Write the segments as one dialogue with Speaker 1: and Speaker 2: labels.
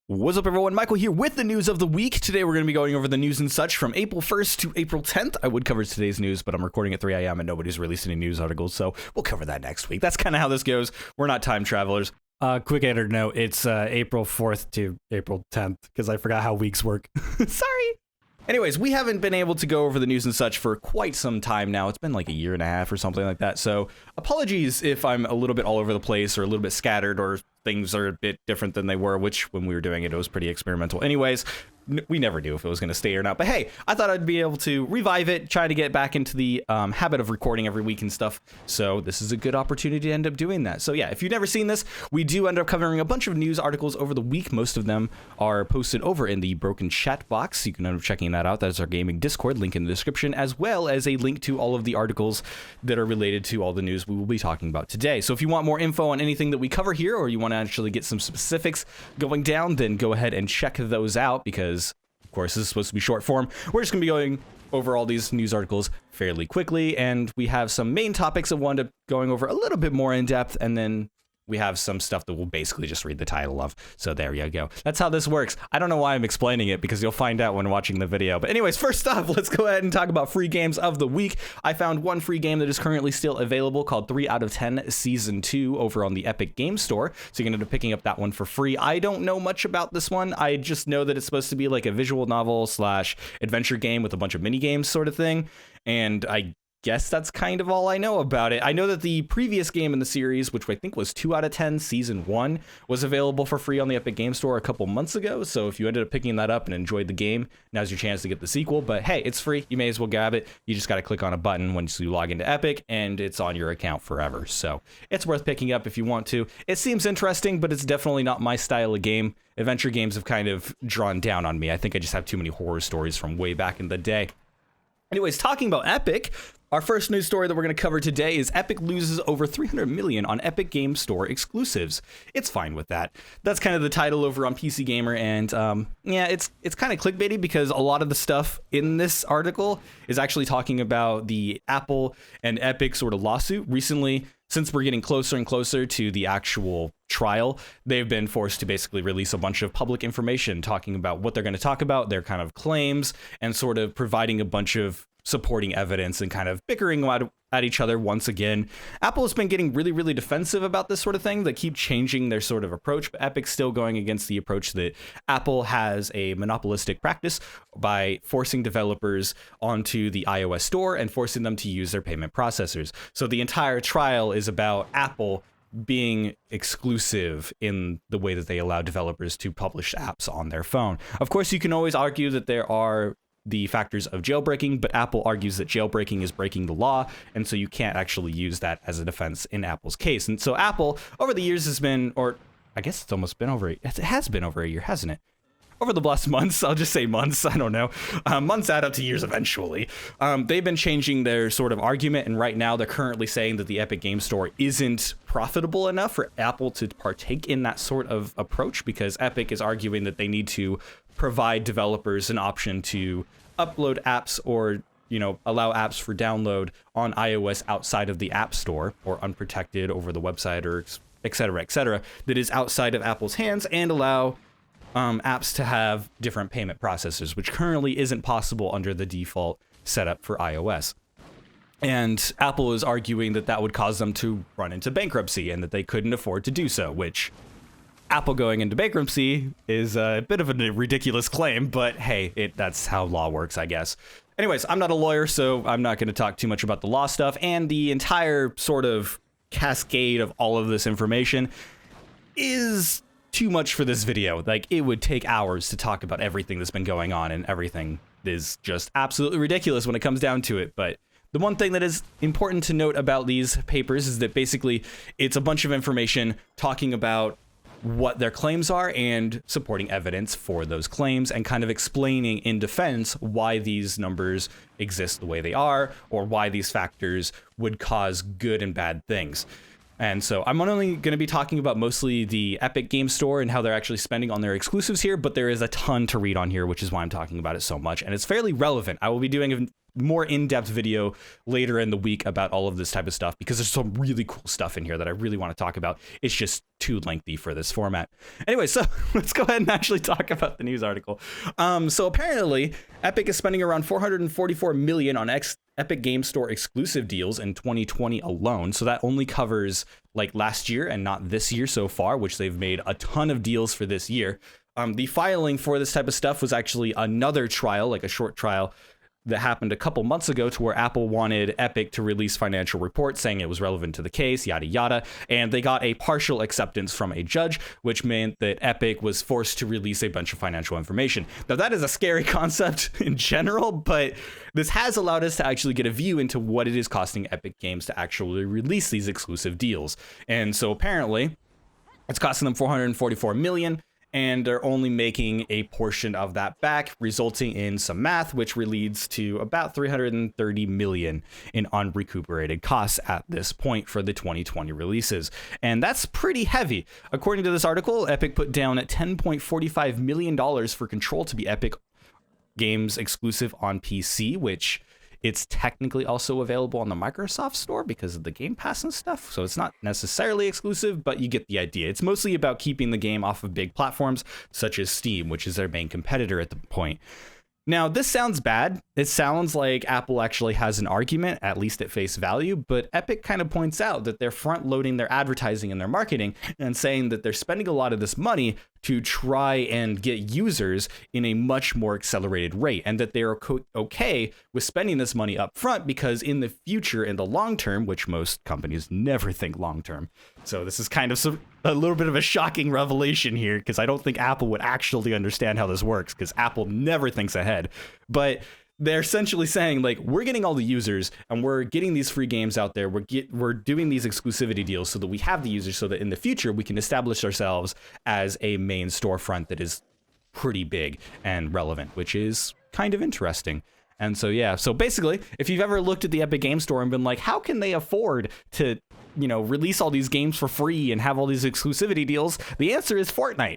Speaker 1: What's up, everyone? Michael here with the news of the week. Today we're going to be going over the news and such from April 1st to April 10th. I would cover today's news, but I'm recording at 3 a.m. and nobody's released any news articles, so we'll cover that next week. That's kind of how this goes. We're not time travelers.
Speaker 2: Quick editor note, it's April 4th to April 10th, because I forgot how weeks work.
Speaker 1: Sorry. Anyways, we haven't been able to go over the news and such for quite some time now. It's been like a year and a half or something like that. So apologies if I'm a little bit all over the place or a little bit scattered or things are a bit different than they were, which when we were doing it, it was pretty experimental. Anyways, we never knew if it was going to stay or not. But hey, I thought I'd be able to revive it, try to get back into the habit of recording every week and stuff. So this is a good opportunity to end up doing that. So yeah, if you've never seen this, we do end up covering a bunch of news articles over the week. Most of them are posted over in the broken chat box. You can end up checking that out. That is our gaming Discord, link in the description, as well as a link to all of the articles that are related to all the news we will be talking about today. So if you want more info on anything that we cover here, or you want to actually get some specifics going down, then go ahead and check those out, because of course this is supposed to be short form. We're just going to be going over all these news articles fairly quickly, and we have some main topics that we'll end up going over a little bit more in depth, and then we have some stuff that we'll basically just read the title of. So there you go. That's how this works. I don't know why I'm explaining it, because you'll find out when watching the video. But anyways, first off, let's go ahead and talk about free games of the week. I found one free game that is currently still available called 3 out of 10 Season 2 over on the Epic Game Store. So you can end up picking up that one for free. I don't know much about this one. I just know that it's supposed to be like a visual novel slash adventure game with a bunch of mini games sort of thing. And I guess that's kind of all I know about it. I know that the previous game in the series, which I think was 2 out of 10 Season 1, was available for free on the Epic Game Store a couple months ago. So if you ended up picking that up and enjoyed the game, now's your chance to get the sequel. But hey, it's free. You may as well grab it. You just got to click on a button once you log into Epic, and it's on your account forever. So it's worth picking up if you want to. It seems interesting, but it's definitely not my style of game. Adventure games have kind of drawn down on me. I think I just have too many horror stories from way back in the day. Anyways, talking about Epic, our first news story that we're going to cover today is Epic loses over $300 million on Epic Game Store exclusives. It's fine with that. That's kind of the title over on PC Gamer, and yeah, it's kind of clickbaity, because a lot of the stuff in this article is actually talking about the Apple and Epic sort of lawsuit. Recently, since we're getting closer and closer to the actual trial, they've been forced to basically release a bunch of public information talking about what they're going to talk about, their kind of claims, and sort of providing a bunch of supporting evidence and kind of bickering at each other once again. Apple has been getting really, really defensive about this sort of thing. They keep changing their sort of approach, but Epic's still going against the approach that Apple has a monopolistic practice by forcing developers onto the iOS store and forcing them to use their payment processors. So the entire trial is about Apple being exclusive in the way that they allow developers to publish apps on their phone. Of course, you can always argue that there are the factors of jailbreaking, but Apple argues that jailbreaking is breaking the law, and so you can't actually use that as a defense in Apple's case. And so Apple, over the years, has been, or I guess it's almost been over, it has been over a year, hasn't it? Over the last months, I'll just say months, I don't know. Months add up to years eventually. They've been changing their sort of argument, and right now they're currently saying that the Epic Game Store isn't profitable enough for Apple to partake in that sort of approach, because Epic is arguing that they need to provide developers an option to upload apps or, you know, allow apps for download on iOS outside of the App Store or unprotected over the website or et cetera, that is outside of Apple's hands, and allow apps to have different payment processors, which currently isn't possible under the default setup for iOS. And Apple is arguing that that would cause them to run into bankruptcy and that they couldn't afford to do so, which Apple going into bankruptcy is a bit of a ridiculous claim, but hey, that's how law works, I guess. Anyways, I'm not a lawyer, so I'm not going to talk too much about the law stuff, and the entire sort of cascade of all of this information is too much for this video. Like, it would take hours to talk about everything that's been going on, and everything is just absolutely ridiculous when it comes down to it. But the one thing that is important to note about these papers is that basically it's a bunch of information talking about what their claims are and supporting evidence for those claims, and kind of explaining in defense why these numbers exist the way they are, or why these factors would cause good and bad things. And so I'm only going to be talking about mostly the Epic Game Store and how they're actually spending on their exclusives here, but there is a ton to read on here, which is why I'm talking about it so much. And it's fairly relevant. I will be doing a more in-depth video later in the week about all of this type of stuff because there's some really cool stuff in here that I really want to talk about. It's just too lengthy for this format. Anyway, so let's go ahead and actually talk about the news article. So apparently, Epic is spending around $444 million on Epic Game Store exclusive deals in 2020 alone. So that only covers like last year and not this year so far, which they've made a ton of deals for this year. The filing for this type of stuff was actually another trial, like a short trial, that happened a couple months ago to where Apple wanted Epic to release financial reports saying it was relevant to the case, yada, yada. And they got a partial acceptance from a judge, which meant that Epic was forced to release a bunch of financial information. Now, that is a scary concept in general, but this has allowed us to actually get a view into what it is costing Epic Games to actually release these exclusive deals. And so apparently it's costing them $444 million. And they're only making a portion of that back, resulting in some math, which leads to about $330 million in unrecuperated costs at this point for the 2020 releases. And that's pretty heavy. According to this article, Epic put down $10.45 million for Control to be Epic Games exclusive on PC, which it's technically also available on the Microsoft Store because of the Game Pass and stuff. So it's not necessarily exclusive, but you get the idea. It's mostly about keeping the game off of big platforms such as Steam, which is their main competitor at the point. Now, this sounds bad. It sounds like Apple actually has an argument, at least at face value, but Epic kind of points out that they're front loading their advertising and their marketing and saying that they're spending a lot of this money to try and get users in a much more accelerated rate, and that they're okay with spending this money up front because in the future, in the long term, which most companies never think long term. So this is kind of a little bit of a shocking revelation here because I don't think Apple would actually understand how this works because Apple never thinks ahead. But they're essentially saying, like, we're getting all the users and we're getting these free games out there. We're doing these exclusivity deals so that we have the users so that in the future we can establish ourselves as a main storefront that is pretty big and relevant, which is kind of interesting. And so, yeah, so basically, if you've ever looked at the Epic Game Store and been like, how can they afford to, release all these games for free and have all these exclusivity deals? The answer is Fortnite.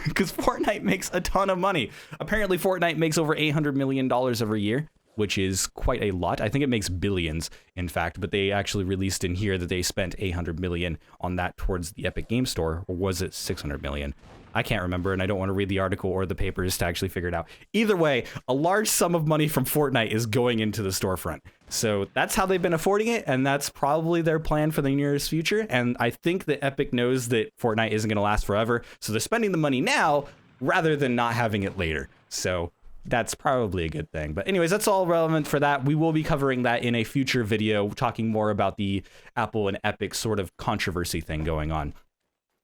Speaker 1: Because Fortnite makes a ton of money. Apparently, Fortnite makes over $800 million every year, which is quite a lot. I think it makes billions, in fact, but they actually released in here that they spent $800 million on that towards the Epic Game Store, or was it $600 million? I can't remember, and I don't want to read the article or the papers to actually figure it out. Either way, a large sum of money from Fortnite is going into the storefront. So that's how they've been affording it, and that's probably their plan for the nearest future. And I think that Epic knows that Fortnite isn't going to last forever, so they're spending the money now rather than not having it later. So that's probably a good thing. But anyways, that's all relevant for that. We will be covering that in a future video, talking more about the Apple and Epic sort of controversy thing going on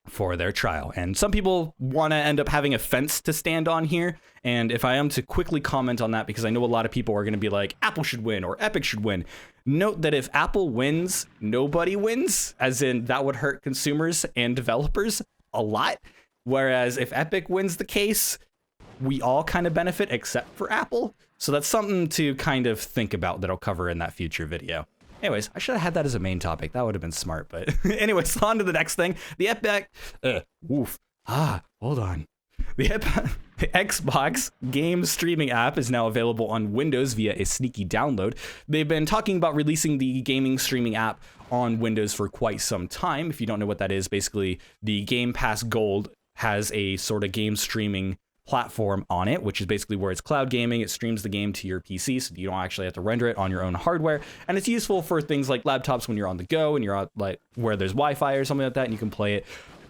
Speaker 1: for their trial. And some people want to end up having a fence to stand on here. And if I am to quickly comment on that, because I know a lot of people are going to be like, Apple should win or Epic should win. Note that if Apple wins, nobody wins, as in that would hurt consumers and developers a lot. Whereas if Epic wins the case, we all kind of benefit except for Apple. So that's something to kind of think about that I'll cover in that future video. Anyways, I should have had that as a main topic. That would have been smart. But anyways, on to the next thing. The Epic... hold on. The Xbox game streaming app is now available on Windows via a sneaky download. They've been talking about releasing the gaming streaming app on Windows for quite some time. If you don't know what that is, basically the Game Pass Gold has a sort of game streaming platform on it, which is basically where it's cloud gaming. It streams the game to your PC, so you don't actually have to render it on your own hardware. And it's useful for things like laptops when you're on the go and you're out, like where there's Wi-Fi or something like that, and you can play it.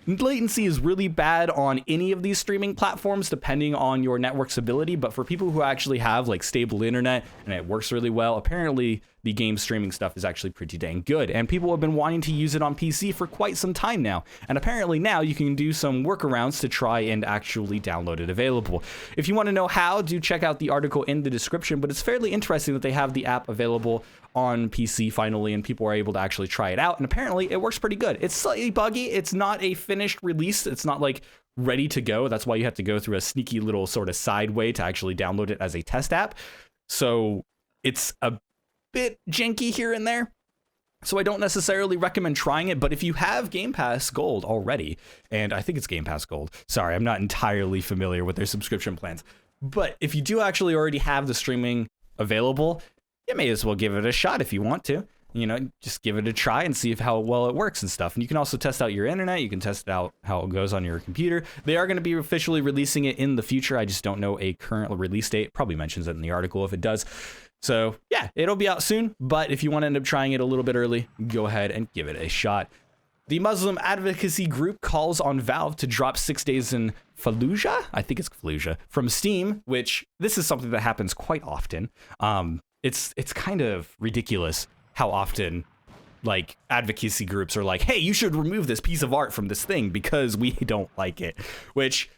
Speaker 1: Latency is really bad on any of these streaming platforms, depending on your network's ability. But for people who actually have like stable internet and it works really well, apparently the game streaming stuff is actually pretty dang good. And people have been wanting to use it on PC for quite some time now. And apparently now you can do some workarounds to try and actually download it available. If you want to know how, do check out the article in the description. But it's fairly interesting that they have the app available on PC finally, and people are able to actually try it out. And apparently it works pretty good. It's slightly buggy. It's not a finished release. It's not like ready to go. That's why you have to go through a sneaky little sort of side way to actually download it as a test app. So it's a bit janky here and there. So I don't necessarily recommend trying it, but if you have Game Pass Gold already, and I think it's Game Pass Gold, sorry, I'm not entirely familiar with their subscription plans, but if you do actually already have the streaming available, you may as well give it a shot if you want to. You know, just give it a try and see how well it works and stuff. And you can also test out your internet. You can test out how it goes on your computer. They are going to be officially releasing it in the future. I just don't know a current release date. Probably mentions it in the article if it does. So yeah, it'll be out soon, but if you want to end up trying it a little bit early, go ahead and give it a shot. The Muslim advocacy group calls on Valve to drop 6 days in Fallujah, I think it's Fallujah, from Steam, which this is something that happens quite often. It's kind of ridiculous how often like advocacy groups are like, hey, you should remove this piece of art from this thing because we don't like it, which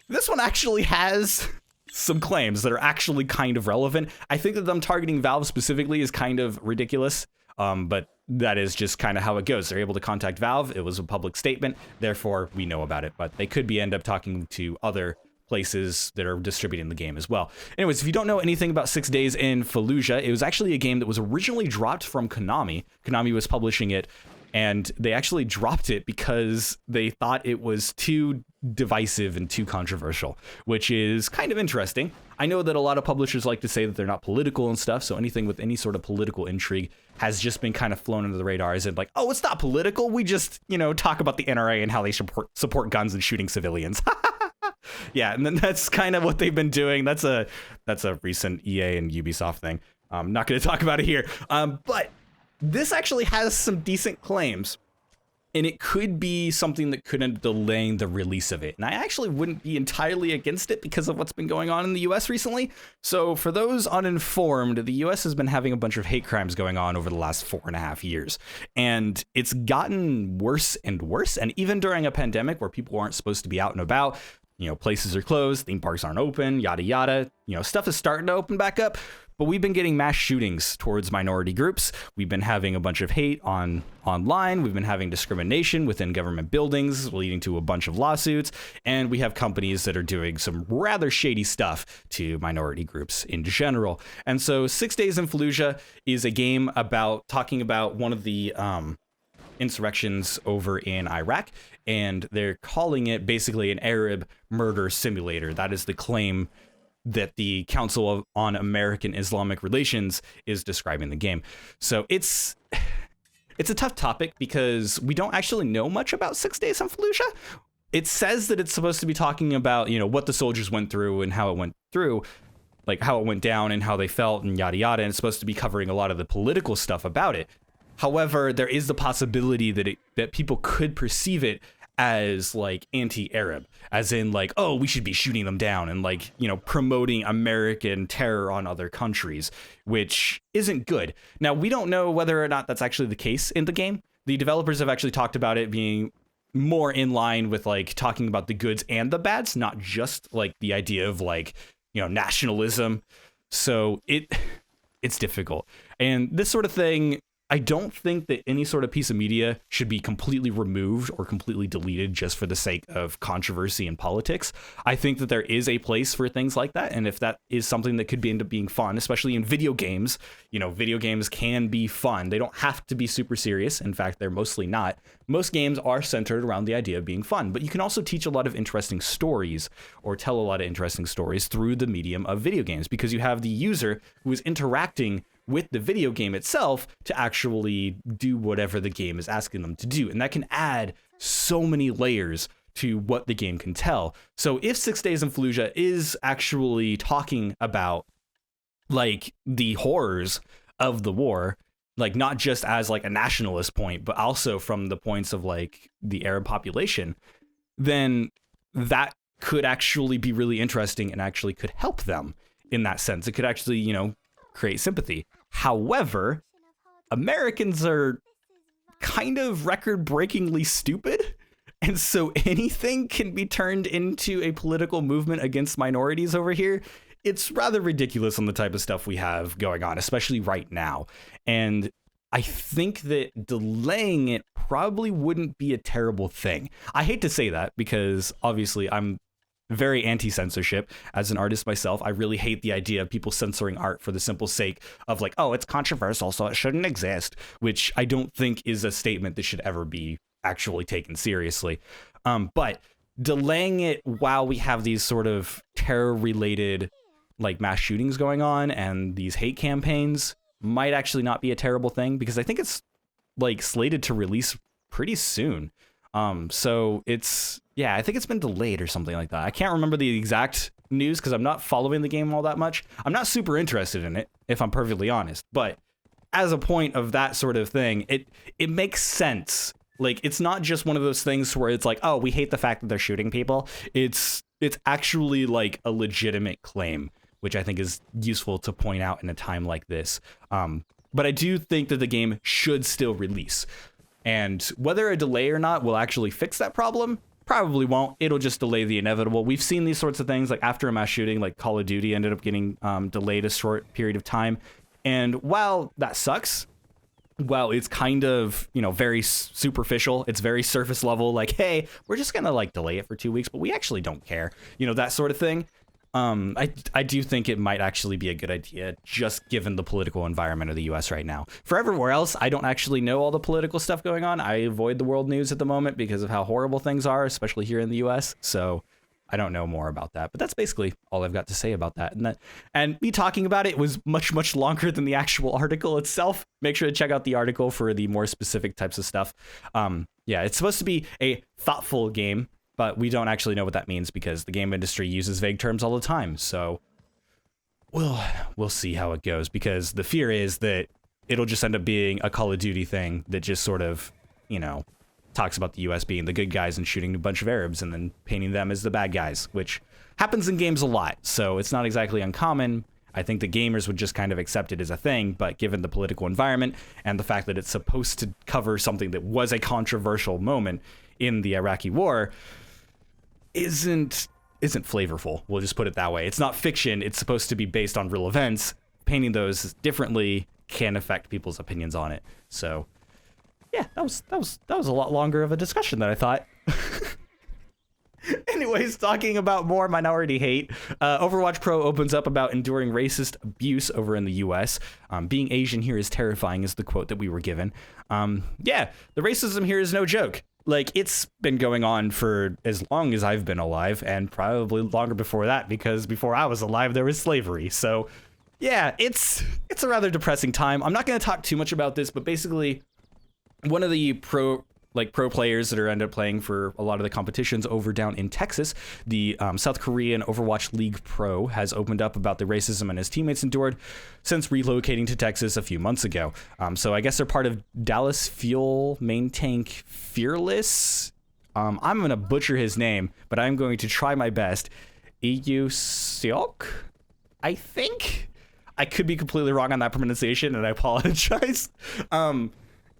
Speaker 1: this one actually has some claims that are actually kind of relevant. I think that them targeting Valve specifically is kind of ridiculous, but that is just kind of how it goes. They're able to contact Valve. It was a public statement, therefore we know about it, but they could end up talking to other places that are distributing the game as well. Anyways, if you don't know anything about 6 Days in Fallujah, it was actually a game that was originally dropped from Konami. Konami was publishing it, and they actually dropped it because they thought it was too divisive and too controversial, which is kind of interesting. I know that a lot of publishers like to say that they're not political and stuff, so anything with any sort of political intrigue has just been kind of flown under the radar as in like, oh, it's not political, we just, you know, talk about the NRA and how they support guns and shooting civilians. Yeah, and then that's kind of what they've been doing. That's a recent EA and Ubisoft thing. I'm not going to talk about it here, but this actually has some decent claims, and it could be something that could end up delaying the release of it. And I actually wouldn't be entirely against it because of what's been going on in the US recently. So for those uninformed, the US has been having a bunch of hate crimes going on over the last 4.5 years. And it's gotten worse and worse. And even during a pandemic where people aren't supposed to be out and about, you know, places are closed, theme parks aren't open, yada, yada, you know, stuff is starting to open back up. But we've been getting mass shootings towards minority groups. We've been having a bunch of hate online. We've been having discrimination within government buildings, leading to a bunch of lawsuits. And we have companies that are doing some rather shady stuff to minority groups in general. And so 6 Days in Fallujah is a game about talking about one of the insurrections over in Iraq, and they're calling it basically an Arab murder simulator. That is the claim that the Council on American Islamic Relations is describing the game. So it's a tough topic because we don't actually know much about 6 Days in Fallujah. It says that it's supposed to be talking about, you know, what the soldiers went through and how it went through, like how it went down and how they felt and yada yada, and it's supposed to be covering a lot of the political stuff about it. However, there is the possibility that people could perceive it as like anti-Arab, as in like, oh, we should be shooting them down and like, you know, promoting American terror on other countries, which isn't good. Now, we don't know whether or not that's actually the case in the game. The developers have actually talked about it being more in line with like talking about the goods and the bads, not just like the idea of like, you know, nationalism. So it's difficult. And this sort of thing, I don't think that any sort of piece of media should be completely removed or completely deleted just for the sake of controversy and politics. I think that there is a place for things like that. And if that is something that could end up being fun, especially in video games, you know, video games can be fun. They don't have to be super serious. In fact, they're mostly not. Most games are centered around the idea of being fun, but you can also teach a lot of interesting stories or tell a lot of interesting stories through the medium of video games because you have the user who is interacting with the video game itself to actually do whatever the game is asking them to do. And that can add so many layers to what the game can tell. So if 6 Days in Fallujah is actually talking about like the horrors of the war, like not just as like a nationalist point, but also from the points of like the Arab population, then that could actually be really interesting and actually could help them in that sense. It could actually, you know, create sympathy. However, Americans are kind of record-breakingly stupid, and so anything can be turned into a political movement against minorities over here. It's rather ridiculous on the type of stuff we have going on, especially right now. And I think that delaying it probably wouldn't be a terrible thing. I hate to say that because obviously I'm very anti-censorship. As an artist myself, I really hate the idea of people censoring art for the simple sake of like, oh, it's controversial, so it shouldn't exist, which I don't think is a statement that should ever be actually taken seriously. But delaying it while we have these sort of terror-related like mass shootings going on and these hate campaigns might actually not be a terrible thing, because I think it's like slated to release pretty soon. So it's, yeah, I think it's been delayed or something like that. I can't remember the exact news because I'm not following the game all that much. I'm not super interested in it, if I'm perfectly honest. But as a point of that sort of thing, it makes sense. Like, it's not just one of those things where it's like, oh, we hate the fact that they're shooting people. It's actually like a legitimate claim, which I think is useful to point out in a time like this. But I do think that the game should still release. And whether a delay or not will actually fix that problem, probably won't. It'll just delay the inevitable. We've seen these sorts of things, like after a mass shooting, like Call of Duty ended up getting delayed a short period of time. And while that sucks, while it's kind of, you know, very superficial, it's very surface level, like, hey, we're just gonna like delay it for 2 weeks, but we actually don't care, you know, that sort of thing. I do think it might actually be a good idea, just given the political environment of the US right now. For everywhere else, I don't actually know all the political stuff going on. I avoid the world news at the moment because of how horrible things are, especially here in the US. So I don't know more about that, but that's basically all I've got to say about that. And me talking about it was much, much longer than the actual article itself. Make sure to check out the article for the more specific types of stuff. Yeah, it's supposed to be a thoughtful game, but we don't actually know what that means because the game industry uses vague terms all the time. So we'll see how it goes, because the fear is that it'll just end up being a Call of Duty thing that just sort of, you know, talks about the US being the good guys and shooting a bunch of Arabs and then painting them as the bad guys, which happens in games a lot. So it's not exactly uncommon. I think the gamers would just kind of accept it as a thing, but given the political environment and the fact that it's supposed to cover something that was a controversial moment in the Iraqi war, isn't flavorful. We'll just put it that way. It's not fiction. It's supposed to be based on real events. Painting those differently can affect people's opinions on it. So yeah, that was a lot longer of a discussion than I thought. Anyways, talking about more minority hate, Overwatch Pro opens up about enduring racist abuse over in the US. Being Asian here is terrifying is the quote that we were given. Yeah, the racism here is no joke. Like, it's been going on for as long as I've been alive, and probably longer before that, because before I was alive, there was slavery. So yeah, it's a rather depressing time. I'm not going to talk too much about this, but basically one of the pro players that are end up playing for a lot of the competitions over down in Texas, the South Korean Overwatch League Pro, has opened up about the racism and his teammates endured since relocating to Texas a few months ago. So I guess they're part of Dallas Fuel main tank Fearless. I'm going to butcher his name, but I'm going to try my best. EU Seok, I think? I could be completely wrong on that pronunciation, and I apologize.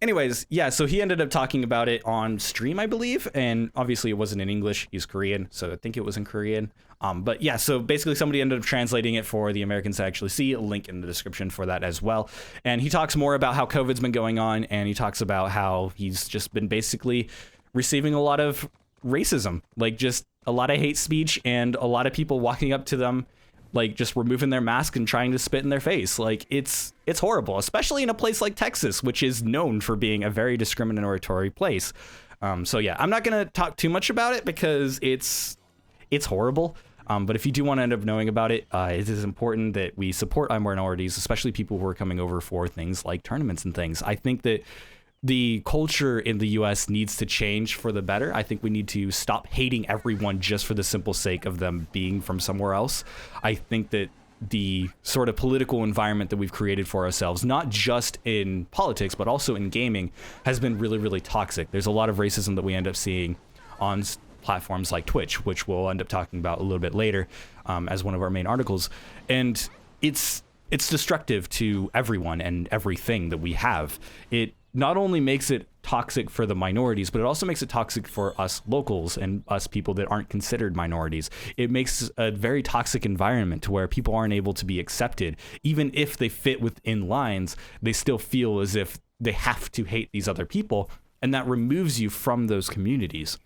Speaker 1: Anyways, yeah, so he ended up talking about it on stream, I believe, and obviously it wasn't in English. He's Korean, so I think it was in Korean. But yeah, so basically somebody ended up translating it for the Americans to actually see. A link in the description for that as well. And he talks more about how COVID's been going on, and he talks about how he's just been basically receiving a lot of racism, like just a lot of hate speech and a lot of people walking up to them, like just removing their mask and trying to spit in their face. Like, it's horrible, especially in a place like Texas, which is known for being a very discriminatory place. So yeah, I'm not going to talk too much about it because it's horrible. But if you do want to end up knowing about it, it is important that we support our minorities, especially people who are coming over for things like tournaments and things. I think that the culture in the US needs to change for the better. I think we need to stop hating everyone just for the simple sake of them being from somewhere else. I think that the sort of political environment that we've created for ourselves, not just in politics, but also in gaming, has been really, really toxic. There's a lot of racism that we end up seeing on platforms like Twitch, which we'll end up talking about a little bit later as one of our main articles. And it's destructive to everyone and everything that we have. It not only makes it toxic for the minorities, but it also makes it toxic for us locals and us people that aren't considered minorities. It makes a very toxic environment to where people aren't able to be accepted. Even if they fit within lines, they still feel as if they have to hate these other people, and that removes you from those communities.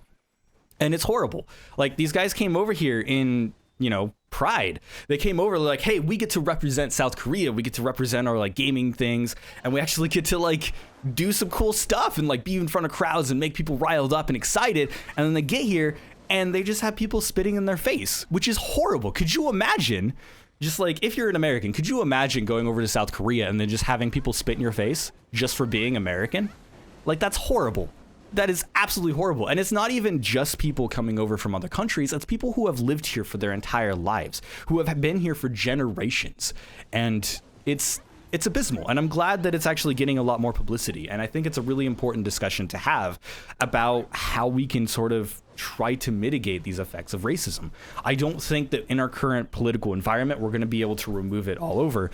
Speaker 1: And it's horrible. Like, these guys came over here in, you know, pride. They came over like, hey, we get to represent South Korea. We get to represent our, like, gaming things. And we actually get to, like, do some cool stuff and, like, be in front of crowds and make people riled up and excited. And then they get here and they just have people spitting in their face, which is horrible. Could you imagine, just like, if you're an American, could you imagine going over to South Korea and then just having people spit in your face just for being American? Like, that's horrible. That is absolutely horrible. And it's not even just people coming over from other countries. It's people who have lived here for their entire lives, who have been here for generations. And it's abysmal. And I'm glad that it's actually getting a lot more publicity. And I think it's a really important discussion to have about how we can sort of try to mitigate these effects of racism. I don't think that in our current political environment, we're going to be able to remove it all over.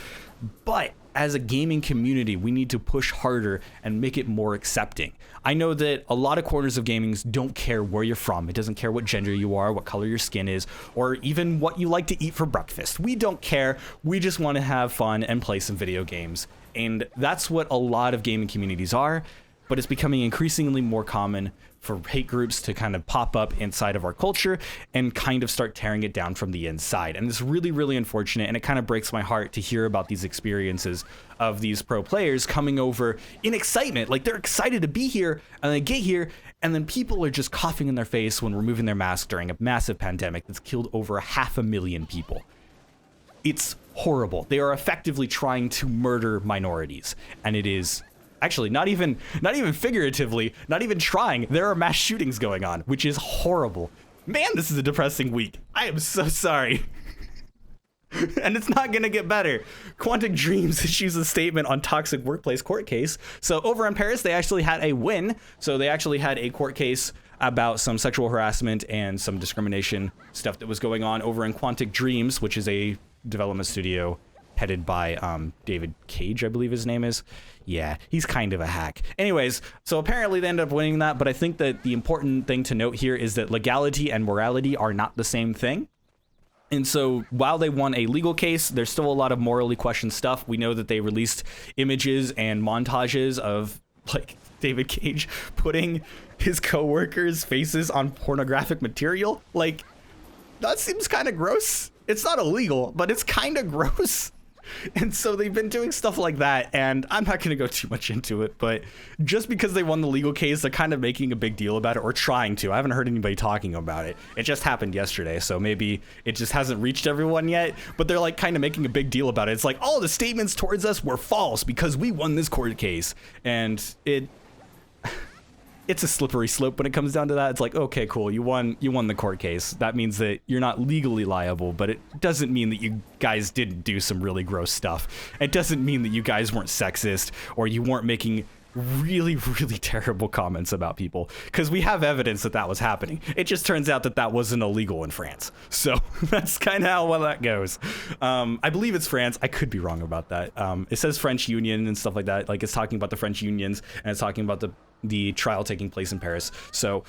Speaker 1: But as a gaming community, we need to push harder and make it more accepting. I know that a lot of corners of gaming don't care where you're from. It doesn't care what gender you are, what color your skin is, or even what you like to eat for breakfast. We don't care. We just want to have fun and play some video games. And that's what a lot of gaming communities are, but it's becoming increasingly more common for hate groups to kind of pop up inside of our culture and kind of start tearing it down from the inside. And it's really, really unfortunate. And it kind of breaks my heart to hear about these experiences of these pro players coming over in excitement. Like, they're excited to be here and they get here and then people are just coughing in their face when removing their mask during a massive pandemic that's killed over 500,000 people. It's horrible. They are effectively trying to murder minorities, and it is actually not even figuratively, not even trying. There are mass shootings going on, which is horrible. Man, this is a depressing week. I am so sorry. And it's not going to get better. Quantic Dreams issues a statement on toxic workplace court case. So over in Paris, they actually had a win. So they actually had a court case about some sexual harassment and some discrimination stuff that was going on over in Quantic Dreams, which is a development studio headed by David Cage, I believe his name is. Yeah, he's kind of a hack. Anyways, so apparently they ended up winning that, but I think that the important thing to note here is that legality and morality are not the same thing. And so while they won a legal case, there's still a lot of morally questioned stuff. We know that they released images and montages of, like, David Cage putting his coworkers' faces on pornographic material. Like, that seems kind of gross. It's not illegal, but it's kind of gross. And so they've been doing stuff like that, and I'm not going to go too much into it, but just because they won the legal case, they're kind of making a big deal about it, or trying to. I haven't heard anybody talking about it. It just happened yesterday, so maybe it just hasn't reached everyone yet, but they're like kind of making a big deal about it. It's like, all the statements towards us were false because we won this court case, and it's a slippery slope when it comes down to that. It's like, okay, cool, you won the court case. That means that you're not legally liable, but it doesn't mean that you guys didn't do some really gross stuff. It doesn't mean that you guys weren't sexist or you weren't making really, really terrible comments about people, because we have evidence that was happening. It just turns out that wasn't illegal in France. So that's kind of how that goes. I believe it's France. I could be wrong about that. It says French Union and stuff like that. Like, it's talking about the French unions, and it's talking about the trial taking place in Paris. So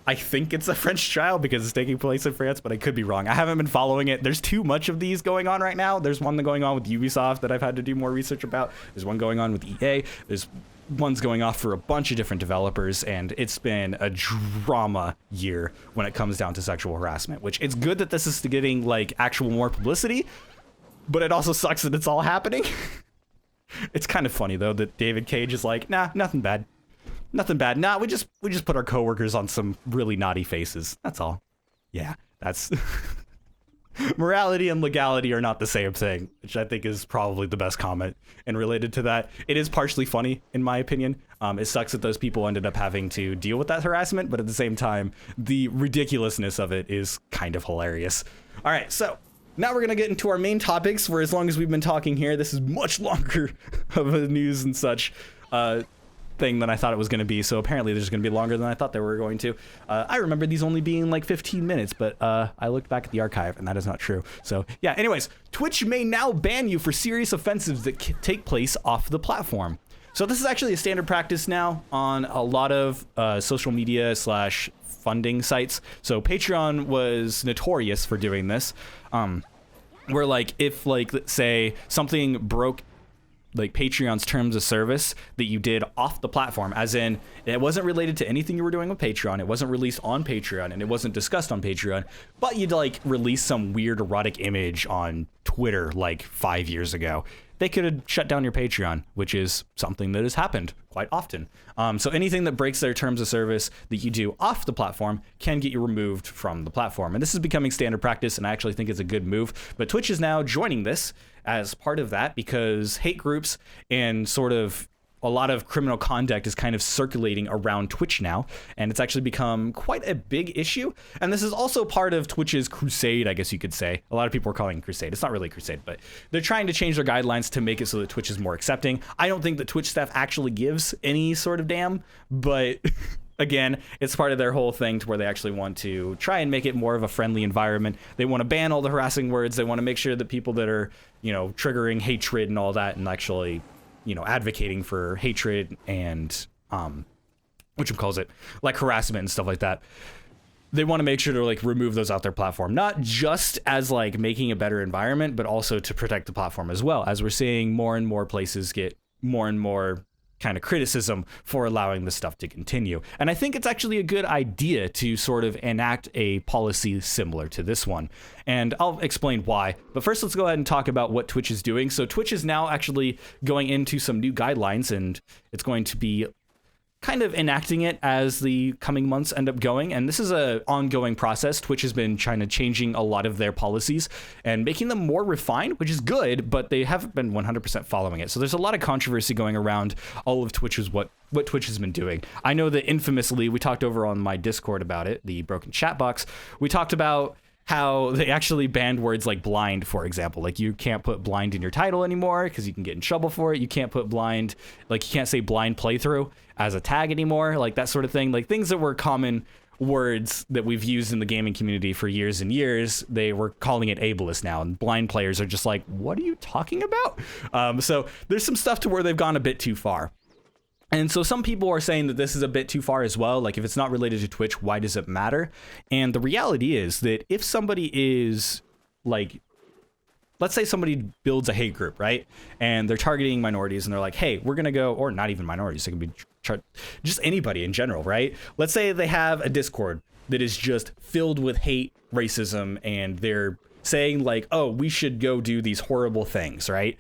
Speaker 1: I think it's a French trial because it's taking place in France, but I could be wrong. I haven't been following it. There's too much of these going on right now. There's one going on with Ubisoft that I've had to do more research about. There's one going on with EA. There's one's going off for a bunch of different developers, and it's been a drama year when it comes down to sexual harassment, which it's good that this is getting, like, actual more publicity, but it also sucks that it's all happening. It's kind of funny, though, that David Cage is like, nah, nothing bad. Nothing bad. Nah, we just put our coworkers on some really naughty faces. That's all. Yeah, that's morality and legality are not the same thing, which I think is probably the best comment. And related to that, it is partially funny, in my opinion. It sucks that those people ended up having to deal with that harassment, but at the same time, the ridiculousness of it is kind of hilarious. All right, so now we're going to get into our main topics. For as long as we've been talking here, this is much longer of a news and such thing than I thought it was going to be. So apparently there's going to be longer than I thought they were going to. I remember these only being like 15 minutes, but I looked back at the archive and that is not true. So yeah, anyways, Twitch may now ban you for serious offenses that take place off the platform. So this is actually a standard practice now on a lot of social media / funding sites. So Patreon was notorious for doing this. Where, like, if, like, let's say something broke like Patreon's terms of service that you did off the platform, as in it wasn't related to anything you were doing with Patreon, it wasn't released on Patreon, and it wasn't discussed on Patreon, but you'd like release some weird erotic image on Twitter like 5 years ago, they could have shut down your Patreon, which is something that has happened quite often. So anything that breaks their terms of service that you do off the platform can get you removed from the platform. And this is becoming standard practice, and I actually think it's a good move. But Twitch is now joining this as part of that, because hate groups and sort of a lot of criminal conduct is kind of circulating around Twitch now, and it's actually become quite a big issue. And this is also part of Twitch's crusade, I guess you could say. A lot of people are calling it crusade. It's not really a crusade, but they're trying to change their guidelines to make it so that Twitch is more accepting. I don't think that Twitch staff actually gives any sort of damn, but again, it's part of their whole thing to where they actually want to try and make it more of a friendly environment. They want to ban all the harassing words. They want to make sure that people that are, triggering hatred and all that and actually advocating for hatred and like harassment and stuff like that, they want to make sure to like remove those out their platform, not just as like making a better environment, but also to protect the platform as well, as we're seeing more and more places get more and more kind of criticism for allowing this stuff to continue. And I think it's actually a good idea to sort of enact a policy similar to this one. And I'll explain why. But first, let's go ahead and talk about what Twitch is doing. So Twitch is now actually going into some new guidelines, and it's going to be kind of enacting it as the coming months end up going. And this is an ongoing process. Twitch has been trying to changing a lot of their policies and making them more refined, which is good, but they haven't been 100% following it. So there's a lot of controversy going around all of Twitch's what Twitch has been doing. I know that infamously, we talked over on my Discord about it, the broken chat box. We talked about how they actually banned words like blind, for example. Like, you can't put blind in your title anymore because you can get in trouble for it. You can't put blind, like, you can't say blind playthrough as a tag anymore, like that sort of thing. Like, things that were common words that we've used in the gaming community for years and years, they were calling it ableist now, and blind players are just like, what are you talking about? So there's some stuff to where they've gone a bit too far. And so some people are saying that this is a bit too far as well. Like, if it's not related to Twitch, why does it matter? And the reality is that if somebody is like, let's say somebody builds a hate group, right? And they're targeting minorities, and they're like, hey, we're going to go, or not even minorities, it can be just anybody in general, right? Let's say they have a Discord that is just filled with hate, racism, and they're saying like, oh, we should go do these horrible things, right?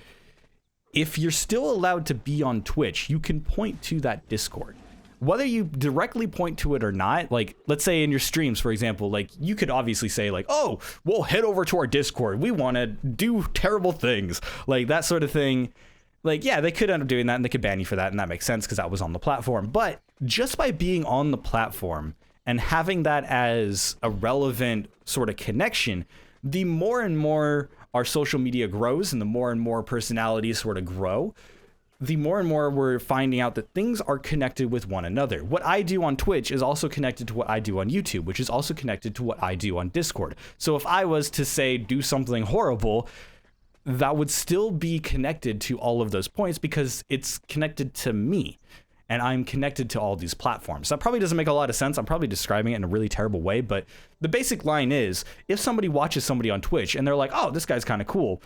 Speaker 1: If you're still allowed to be on Twitch, you can point to that Discord. Whether you directly point to it or not, like, let's say in your streams, for example, like, you could obviously say like, oh, we'll head over to our Discord, we want to do terrible things, like that sort of thing. Like, yeah, they could end up doing that, and they could ban you for that, and that makes sense because that was on the platform. But just by being on the platform and having that as a relevant sort of connection, the more and more our social media grows and the more and more personalities sort of grow, the more and more we're finding out that things are connected with one another. What I do on Twitch is also connected to what I do on YouTube, which is also connected to what I do on Discord. So if I was to say do something horrible, that would still be connected to all of those points because it's connected to me. And I'm connected to all these platforms. That probably doesn't make a lot of sense. I'm probably describing it in a really terrible way, but the basic line is, if somebody watches somebody on Twitch and they're like, oh, this guy's kind of cool,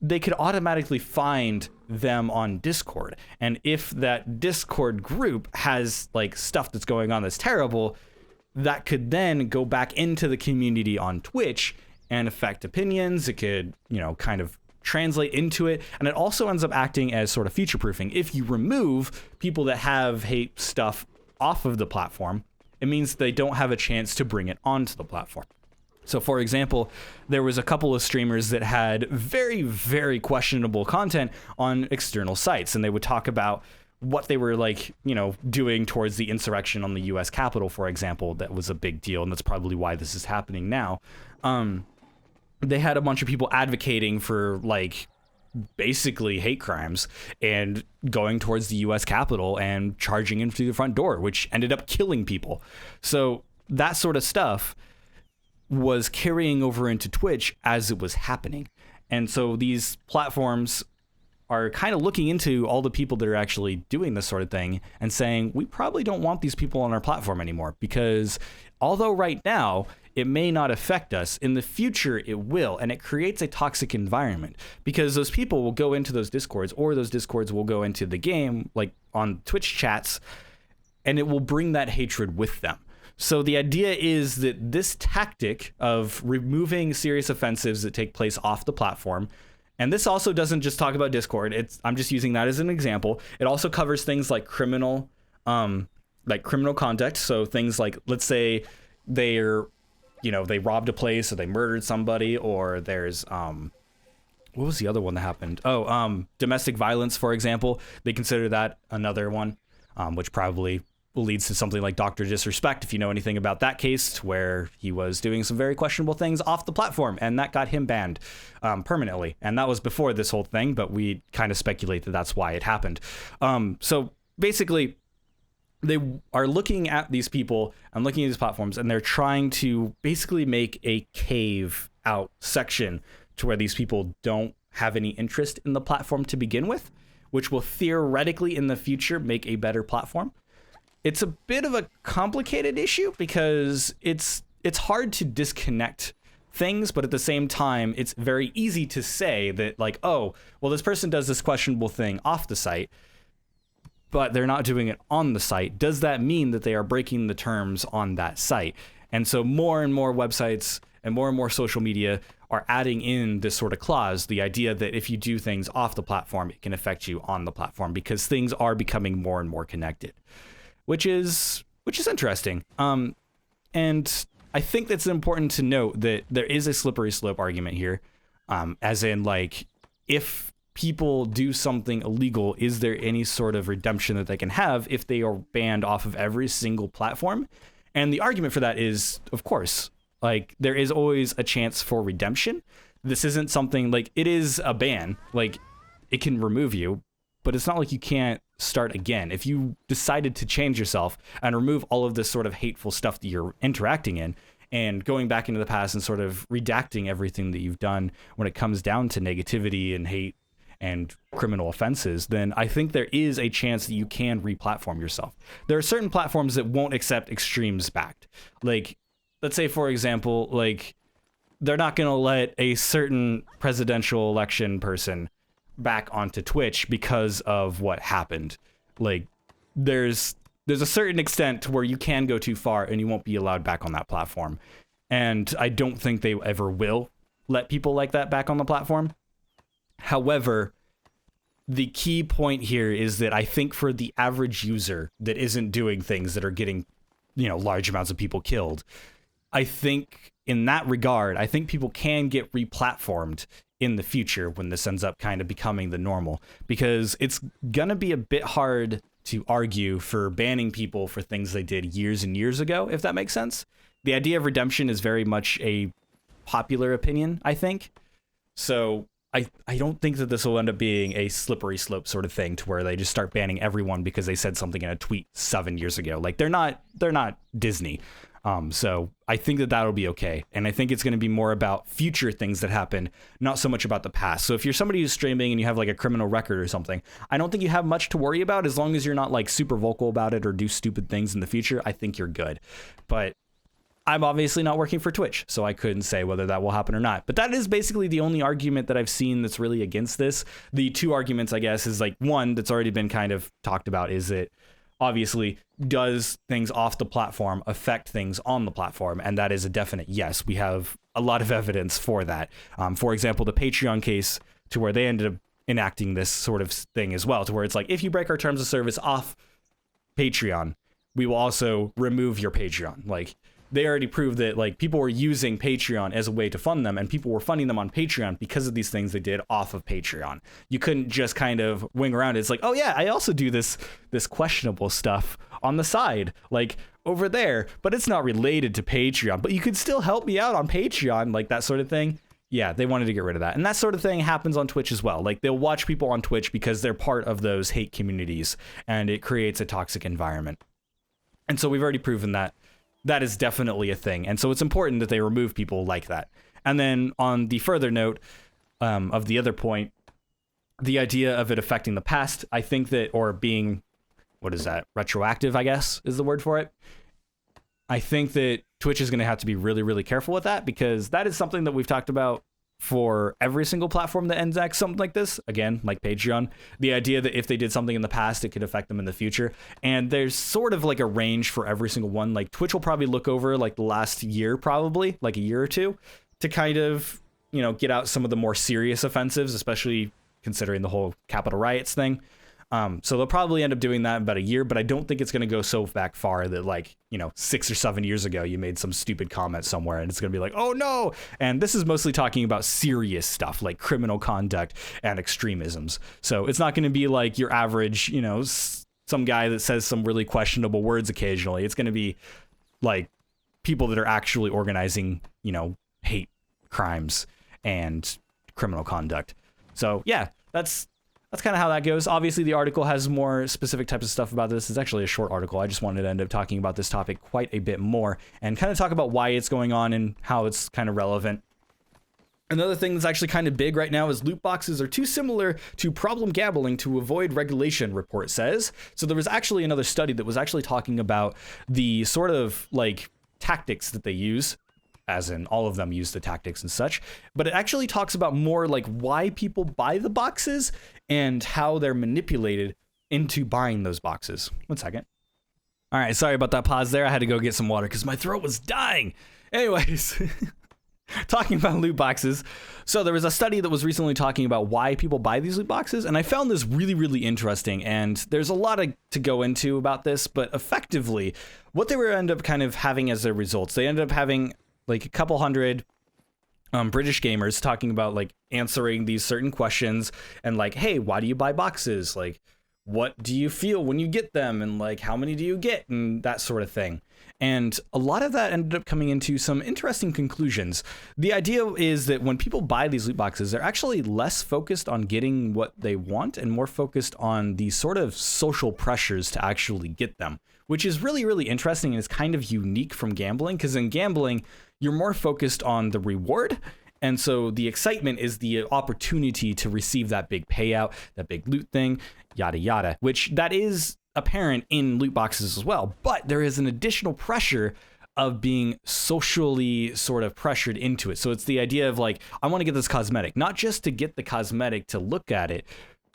Speaker 1: they could automatically find them on Discord. And if that Discord group has like stuff that's going on that's terrible, that could then go back into the community on Twitch and affect opinions. It could, kind of translate into it, and it also ends up acting as sort of future proofing. If you remove people that have hate stuff off of the platform, it means they don't have a chance to bring it onto the platform. So for example, there was a couple of streamers that had very, very questionable content on external sites, and they would talk about what they were like, doing towards the insurrection on the US Capitol, for example. That was a big deal, and that's probably why this is happening now. They had a bunch of people advocating for like basically hate crimes and going towards the US Capitol and charging in through the front door, which ended up killing people. So that sort of stuff was carrying over into Twitch as it was happening. And so these platforms are kind of looking into all the people that are actually doing this sort of thing and saying, we probably don't want these people on our platform anymore, because although right now, it may not affect us. In the future, it will. And it creates a toxic environment because those people will go into those Discords, or those Discords will go into the game, like on Twitch chats, and it will bring that hatred with them. So the idea is that this tactic of removing serious offensives that take place off the platform, and this also doesn't just talk about Discord. I'm just using that as an example. It also covers things like criminal conduct. So things like, let's say they robbed a place or they murdered somebody, or there's what was the other one that happened? Domestic violence, for example. They consider that another one, which probably leads to something like Dr. Disrespect, if you know anything about that case, where he was doing some very questionable things off the platform, and that got him banned permanently. And that was before this whole thing, but we kind of speculate that that's why it happened. So basically, they are looking at these people and looking at these platforms, and they're trying to basically make a cave out section to where these people don't have any interest in the platform to begin with, which will theoretically in the future make a better platform. It's a bit of a complicated issue because it's hard to disconnect things, but at the same time, it's very easy to say that, like, oh, well, this person does this questionable thing off the site, but they're not doing it on the site. Does that mean that they are breaking the terms on that site? And so more and more websites and more social media are adding in this sort of clause, the idea that if you do things off the platform, it can affect you on the platform, because things are becoming more and more connected. Which is interesting. And I think that's important to note that there is a slippery slope argument here, as in, like, if people do something illegal, is there any sort of redemption that they can have if they are banned off of every single platform? And the argument for that is, of course, like, there is always a chance for redemption. This isn't something like, it is a ban, like, it can remove you, but it's not like you can't start again. If you decided to change yourself and remove all of this sort of hateful stuff that you're interacting in, and going back into the past and sort of redacting everything that you've done when it comes down to negativity and hate and criminal offenses, then I think there is a chance that you can re-platform yourself. There are certain platforms that won't accept extremes backed. Like, let's say, for example, like, they're not going to let a certain presidential election person back onto Twitch because of what happened. Like, there's a certain extent to where you can go too far and you won't be allowed back on that platform. And I don't think they ever will let people like that back on the platform. However, the key point here is that I think for the average user that isn't doing things that are getting, large amounts of people killed, I think in that regard, I think people can get replatformed in the future when this ends up kind of becoming the normal, because it's gonna be a bit hard to argue for banning people for things they did years and years ago, if that makes sense. The idea of redemption is very much a popular opinion, I think. So I don't think that this will end up being a slippery slope sort of thing to where they just start banning everyone because they said something in a tweet 7 years ago. Like, they're not Disney. So I think that that'll be okay. And I think it's going to be more about future things that happen, not so much about the past. So if you're somebody who's streaming and you have like a criminal record or something, I don't think you have much to worry about as long as you're not like super vocal about it or do stupid things in the future. I think you're good. But I'm obviously not working for Twitch, so I couldn't say whether that will happen or not. But that is basically the only argument that I've seen that's really against this. The two arguments, I guess, is like, one that's already been kind of talked about is that obviously, does things off the platform affect things on the platform? And that is a definite yes. We have a lot of evidence for that. For example, the Patreon case, to where they ended up enacting this sort of thing as well, to where it's like, if you break our terms of service off Patreon, we will also remove your Patreon. Like, they already proved that like people were using Patreon as a way to fund them, and people were funding them on Patreon because of these things they did off of Patreon. You couldn't just kind of wing around it. It's like, oh yeah, I also do this questionable stuff on the side, like over there, but it's not related to Patreon, but you could still help me out on Patreon, like that sort of thing. Yeah, they wanted to get rid of that. And that sort of thing happens on Twitch as well. Like, they'll watch people on Twitch because they're part of those hate communities, and it creates a toxic environment. And so we've already proven that that is definitely a thing. And so it's important that they remove people like that. And then on the further note of the other point, the idea of it affecting the past, I think that, or being, what is that, retroactive, I guess, is the word for it. I think that Twitch is going to have to be really, really careful with that, because that is something that we've talked about for every single platform that enacts something like this. Again, like Patreon, the idea that if they did something in the past, it could affect them in the future. And there's sort of like a range for every single one. Like Twitch will probably look over like the last year, probably like a year or two, to kind of, you know, get out some of the more serious offensives, especially considering the whole Capitol riots thing. So they'll probably end up doing that in about a year, but I don't think it's going to go so back far that, like, you know, 6 or 7 years ago, you made some stupid comment somewhere and it's going to be like, oh no. And this is mostly talking about serious stuff like criminal conduct and extremisms. So it's not going to be like your average, you know, some guy that says some really questionable words occasionally. It's going to be like people that are actually organizing, you know, hate crimes and criminal conduct. So yeah, that's kind of how that goes. Obviously, the article has more specific types of stuff about this. It's actually a short article. I just wanted to end up talking about this topic quite a bit more and kind of talk about why it's going on and how it's kind of relevant. Another thing that's actually kind of big right now is loot boxes are too similar to problem gambling to avoid regulation, report says. So there was actually another study that was actually talking about the sort of like tactics that they use, as in all of them use the tactics and such, but it actually talks about more like why people buy the boxes and how they're manipulated into buying those boxes. 1 second. All right, sorry about that pause there. I had to go get some water because my throat was dying. Anyways, talking about loot boxes. So there was a study that was recently talking about why people buy these loot boxes, and I found this really, really interesting, and there's a lot to go into about this, but effectively, what they were end up kind of having as their results, they ended up having like a couple hundred British gamers talking about like answering these certain questions and like, hey, why do you buy boxes? Like, what do you feel when you get them? And like, how many do you get? And that sort of thing. And a lot of that ended up coming into some interesting conclusions. The idea is that when people buy these loot boxes, they're actually less focused on getting what they want and more focused on the sort of social pressures to actually get them, which is really, really interesting and is kind of unique from gambling, because in gambling, you're more focused on the reward. And so the excitement is the opportunity to receive that big payout, that big loot thing, yada, yada, which that is apparent in loot boxes as well. But there is an additional pressure of being socially sort of pressured into it. So it's the idea of like, I want to get this cosmetic, not just to get the cosmetic to look at it,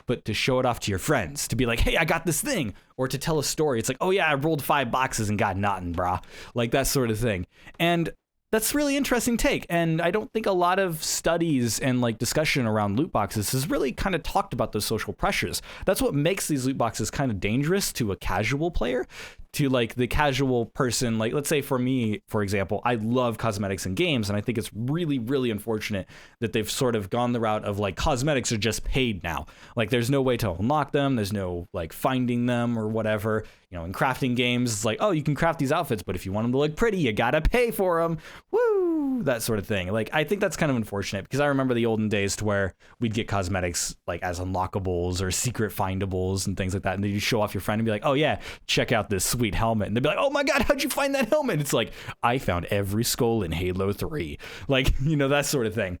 Speaker 1: but to show it off to your friends, to be like, hey, I got this thing, or to tell a story. It's like, oh yeah, I rolled 5 boxes and got nothing, brah. Like that sort of thing. And that's really interesting take. And I don't think a lot of studies and like discussion around loot boxes has really kind of talked about those social pressures. That's what makes these loot boxes kind of dangerous to a casual player, to like the casual person. Like, let's say for me, for example, I love cosmetics in games, and I think it's really, really unfortunate that they've sort of gone the route of like cosmetics are just paid now. Like there's no way to unlock them. There's no like finding them or whatever. You know, in crafting games, it's like, oh, you can craft these outfits, but if you want them to look pretty, you gotta pay for them. Woo, that sort of thing. Like, I think that's kind of unfortunate, because I remember the olden days to where we'd get cosmetics like as unlockables or secret findables and things like that, and then you show off your friend and be like, oh yeah, check out this sweet helmet, and they'd be like, oh my god, how'd you find that helmet? It's like, I found every skull in Halo 3, like, you know, that sort of thing.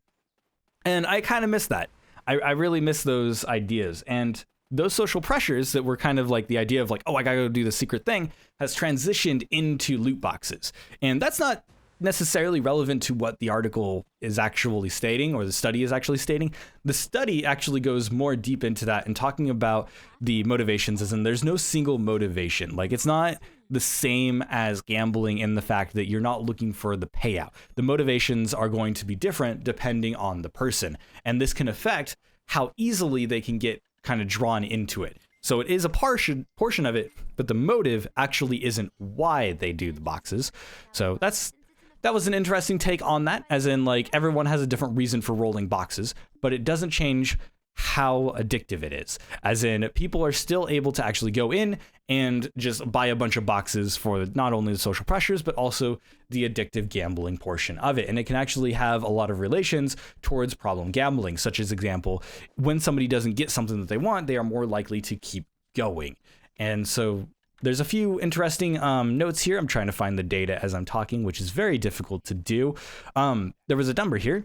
Speaker 1: And I kind of miss that. I really miss those ideas, and those social pressures that were kind of like the idea of like, oh, I gotta go do the secret thing, has transitioned into loot boxes. And that's not necessarily relevant to what the article is actually stating, or the study is actually stating. The study actually goes more deep into that and talking about the motivations, as in there's no single motivation. Like, it's not the same as gambling in the fact that you're not looking for the payout. The motivations are going to be different depending on the person. And this can affect how easily they can get kind of drawn into it. So it is a portion of it, but the motive actually isn't why they do the boxes. So that was an interesting take on that, as in like everyone has a different reason for rolling boxes, but it doesn't change how addictive it is. As in, people are still able to actually go in and just buy a bunch of boxes for not only the social pressures, but also the addictive gambling portion of it. And it can actually have a lot of relations towards problem gambling, such as example, when somebody doesn't get something that they want, they are more likely to keep going. And so there's a few interesting notes here. I'm trying to find the data as I'm talking, which is very difficult to do. There was a number here.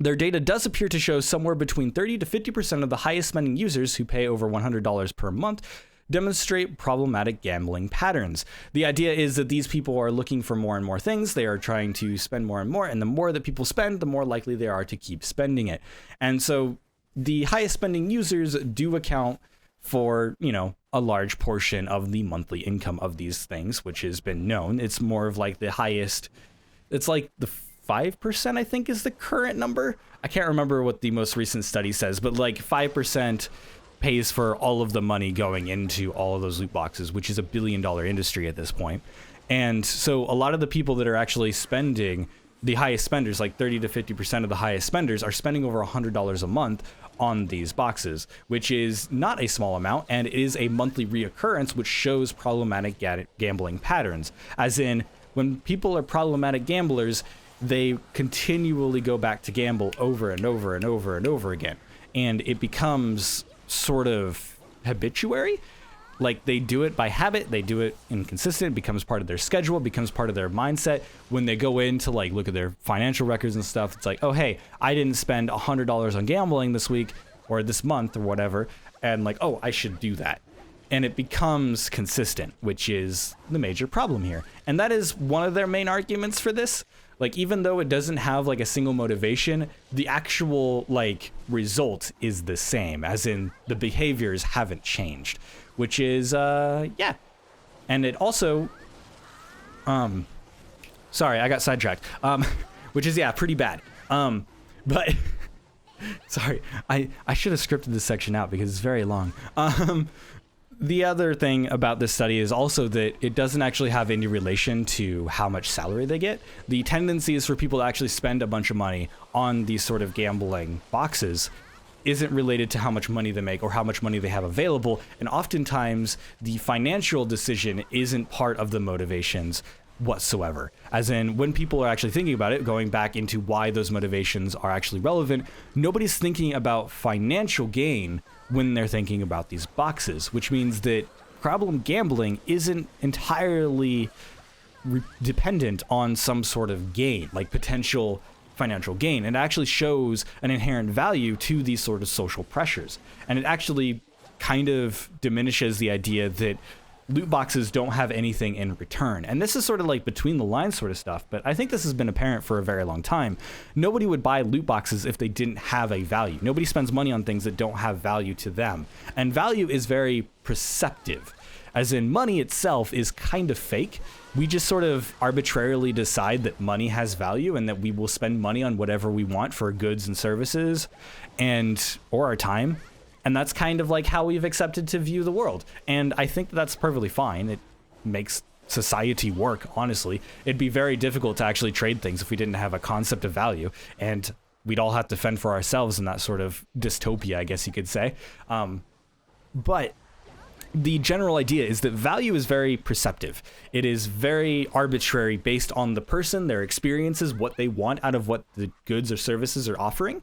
Speaker 1: Their data does appear to show somewhere between 30 to 50% of the highest spending users who pay over $100 per month demonstrate problematic gambling patterns. The idea is that these people are looking for more and more things. They are trying to spend more and more, and the more that people spend, the more likely they are to keep spending it. And so the highest spending users do account for, you know, a large portion of the monthly income of these things, which has been known. It's more of like the highest, it's like the 5%, I think, is the current number. I can't remember what the most recent study says, but like 5% pays for all of the money going into all of those loot boxes, which is $1 billion industry at this point. And so a lot of the people that are actually spending, the highest spenders, like 30 to 50% of the highest spenders, are spending over $100 a month on these boxes, which is not a small amount, and it is a monthly reoccurrence, which shows problematic gambling patterns. As in, when people are problematic gamblers, they continually go back to gamble over and over and over and over again. And it becomes sort of habituary. Like, they do it by habit, they do it inconsistent, it becomes part of their schedule, it becomes part of their mindset. When they go in to like look at their financial records and stuff, it's like, oh, hey, I didn't spend $100 on gambling this week or this month or whatever. And like, oh, I should do that. And it becomes consistent, which is the major problem here. And that is one of their main arguments for this. Like, even though it doesn't have like a single motivation, the actual like result is the same, as in the behaviors haven't changed, which is, yeah. And it also, sorry, I got sidetracked, which is, yeah, pretty bad. But sorry, I should have scripted this section out because it's very long. The other thing about this study is also that it doesn't actually have any relation to how much salary they get. The tendency is for people to actually spend a bunch of money on these sort of gambling boxes isn't related to how much money they make or how much money they have available. And oftentimes the financial decision isn't part of the motivations whatsoever. As in, when people are actually thinking about it, going back into why those motivations are actually relevant, nobody's thinking about financial gain when they're thinking about these boxes, which means that problem gambling isn't entirely dependent on some sort of gain, like potential financial gain. It actually shows an inherent value to these sort of social pressures. And it actually kind of diminishes the idea that loot boxes don't have anything in return. And this is sort of like between the lines sort of stuff, but I think this has been apparent for a very long time. Nobody would buy loot boxes if they didn't have a value. Nobody spends money on things that don't have value to them. And value is very perceptive, as in money itself is kind of fake. We just sort of arbitrarily decide that money has value and that we will spend money on whatever we want for goods and services or our time. And that's kind of like how we've accepted to view the world. And I think that's perfectly fine. It makes society work, honestly. It'd be very difficult to actually trade things if we didn't have a concept of value. And we'd all have to fend for ourselves in that sort of dystopia, I guess you could say. But the general idea is that value is very perceptive. It is very arbitrary based on the person, their experiences, what they want out of what the goods or services are offering.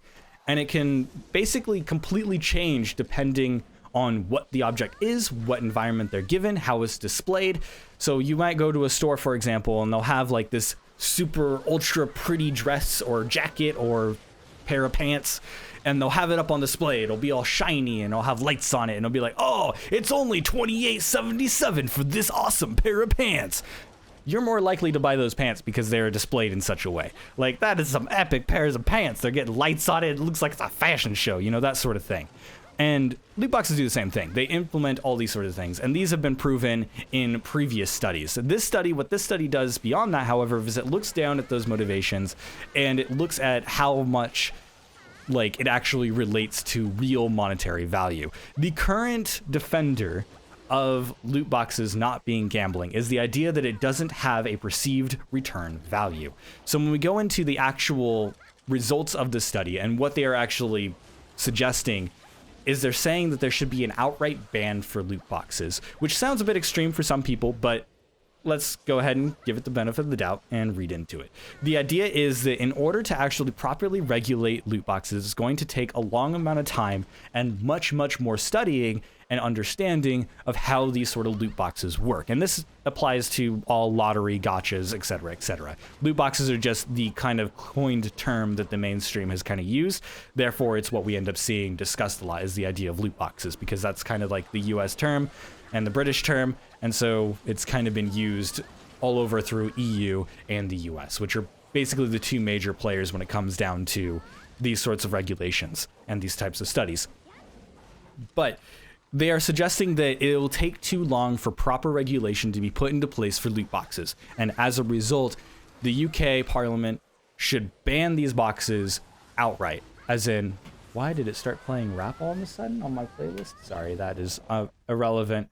Speaker 1: And it can basically completely change depending on what the object is, what environment they're given, how it's displayed. So you might go to a store, for example, and they'll have like this super ultra pretty dress or jacket or pair of pants, and they'll have it up on display. It'll be all shiny and it'll have lights on it, and it'll be like, oh, it's only $28.77 for this awesome pair of pants. You're more likely to buy those pants because they're displayed in such a way. Like, that is some epic pairs of pants. They're getting lights on it. It looks like it's a fashion show, you know, that sort of thing. And loot boxes do the same thing. They implement all these sort of things, and these have been proven in previous studies. So what this study does beyond that, however, is it looks down at those motivations, and it looks at how much like it actually relates to real monetary value. The current defender of loot boxes not being gambling is the idea that it doesn't have a perceived return value. So when we go into the actual results of the study and what they are actually suggesting is they're saying that there should be an outright ban for loot boxes, which sounds a bit extreme for some people, but let's go ahead and give it the benefit of the doubt and read into it. The idea is that in order to actually properly regulate loot boxes, it's going to take a long amount of time and much, much more studying and understanding of how these sort of loot boxes work. And this applies to all lottery, gotchas, etc., etc. Loot boxes are just the kind of coined term that the mainstream has kind of used. Therefore, it's what we end up seeing discussed a lot is the idea of loot boxes, because that's kind of like the US term. and the British term, and so it's kind of been used all over through EU and the US, which are basically the two major players when it comes down to these sorts of regulations and these types of studies. But they are suggesting that it will take too long for proper regulation to be put into place for loot boxes, and as a result, the UK Parliament should ban these boxes outright. As in, why did it start playing rap all of a sudden on my playlist? Sorry, that is irrelevant.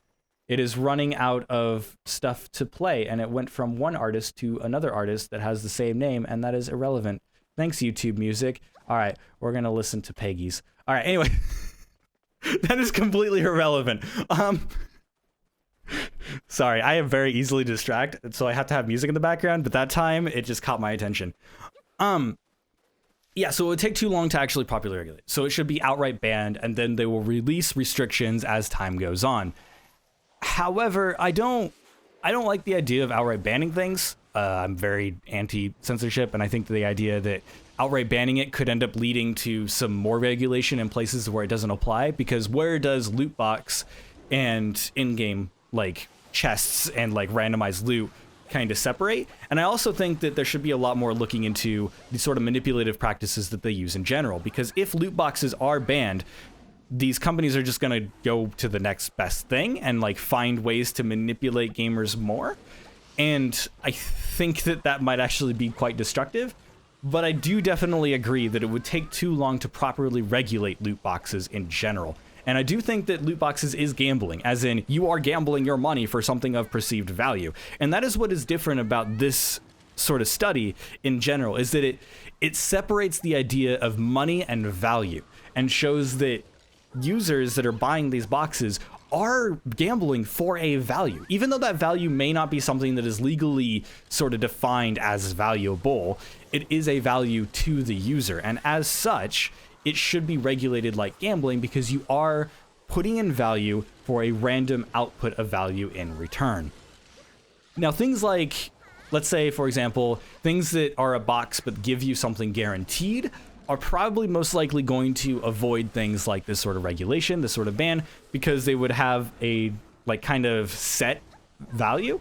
Speaker 1: It is running out of stuff to play, and it went from one artist to another artist that has the same name, and that is irrelevant. Thanks, YouTube Music. All right, we're gonna listen to Peggy's. All right, anyway, that is completely irrelevant. Sorry, I am very easily distracted, so I have to have music in the background, but that time it just caught my attention. Yeah, so it would take too long to actually properly regulate. So it should be outright banned, and then they will release restrictions as time goes on. However, I don't like the idea of outright banning things. I'm very anti-censorship, and I think the idea that outright banning it could end up leading to some more regulation in places where it doesn't apply, because where does loot box and in-game like chests and like randomized loot kind of separate? And I also think that there should be a lot more looking into the sort of manipulative practices that they use in general, because if loot boxes are banned, these companies are just going to go to the next best thing and like find ways to manipulate gamers more. And I think that that might actually be quite destructive, but I do definitely agree that it would take too long to properly regulate loot boxes in general. And I do think that loot boxes is gambling, as in you are gambling your money for something of perceived value. And that is what is different about this sort of study in general, is that it separates the idea of money and value and shows that users that are buying these boxes are gambling for a value, even though that value may not be something that is legally sort of defined as valuable. It is a value to the user, and as such, it should be regulated like gambling, because you are putting in value for a random output of value in return. Now, things like, let's say, for example, things that are a box but give you something guaranteed are probably most likely going to avoid things like this sort of regulation, this sort of ban, because they would have a like kind of set value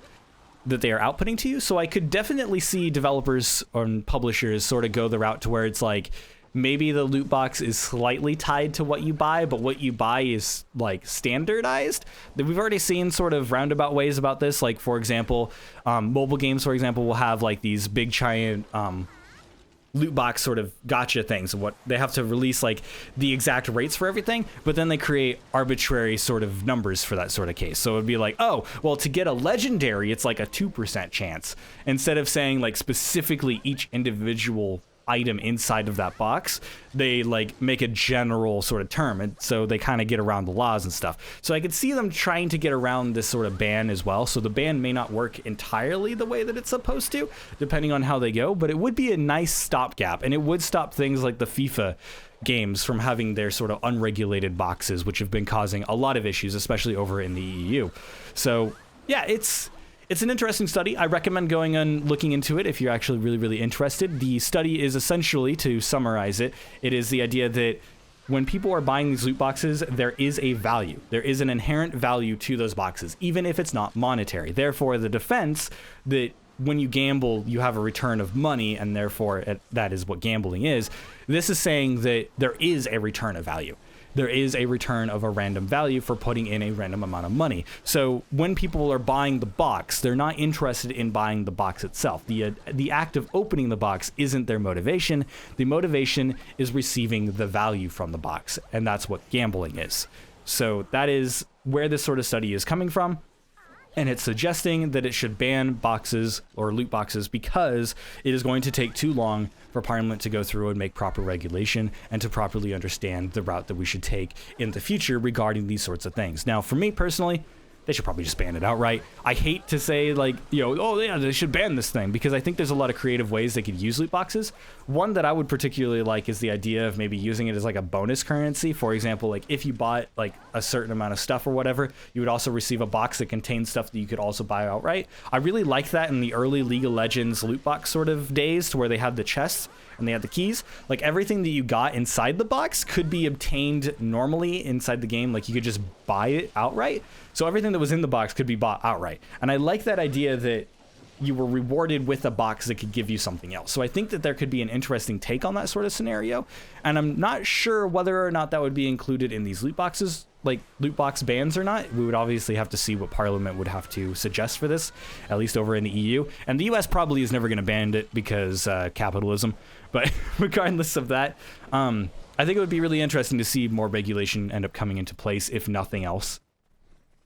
Speaker 1: that they are outputting to you. So I could definitely see developers and publishers sort of go the route to where it's like, maybe the loot box is slightly tied to what you buy, but what you buy is like standardized. We've already seen sort of roundabout ways about this. Like, for example, mobile games, for example, will have like these big giant loot box sort of gotcha things. What they have to release like the exact rates for everything, but then they create arbitrary sort of numbers for that sort of case. So it'd be like, oh, well, to get a legendary, it's like a 2% chance. Instead of saying like specifically each individual item inside of that box, they like make a general sort of term, and so they kind of get around the laws and stuff. So I could see them trying to get around this sort of ban as well. So the ban may not work entirely the way that it's supposed to, depending on how they go, but it would be a nice stopgap, and it would stop things like the FIFA games from having their sort of unregulated boxes, which have been causing a lot of issues, especially over in the EU. So yeah, it's an interesting study. I recommend going and looking into it if you're actually really, really interested. The study is essentially, to summarize it, it is the idea that when people are buying these loot boxes, there is a value. There is an inherent value to those boxes, even if it's not monetary. Therefore, the defense that when you gamble, you have a return of money, and therefore that is what gambling is. This is saying that there is a return of value. There is a return of a random value for putting in a random amount of money. So when people are buying the box, they're not interested in buying the box itself. The act of opening the box isn't their motivation. The motivation is receiving the value from the box, and that's what gambling is. So that is where this sort of study is coming from. And it's suggesting that it should ban boxes or loot boxes because it is going to take too long for Parliament to go through and make proper regulation and to properly understand the route that we should take in the future regarding these sorts of things. Now, for me personally, they should probably just ban it outright. I hate to say like, oh yeah, they should ban this thing, because I think there's a lot of creative ways they could use loot boxes. One that I would particularly like is the idea of maybe using it as like a bonus currency. For example, like if you bought like a certain amount of stuff or whatever, you would also receive a box that contains stuff that you could also buy outright. I really like that in the early League of Legends loot box sort of days, to where they had the chests, and they had the keys, like everything that you got inside the box could be obtained normally inside the game. Like you could just buy it outright. So everything that was in the box could be bought outright. And I like that idea that you were rewarded with a box that could give you something else. So I think that there could be an interesting take on that sort of scenario. And I'm not sure whether or not that would be included in these loot boxes, like loot box bans or not. We would obviously have to see what Parliament would have to suggest for this, at least over in the EU. And the US probably is never going to ban it because capitalism. But regardless of that, I think it would be really interesting to see more regulation end up coming into place, if nothing else.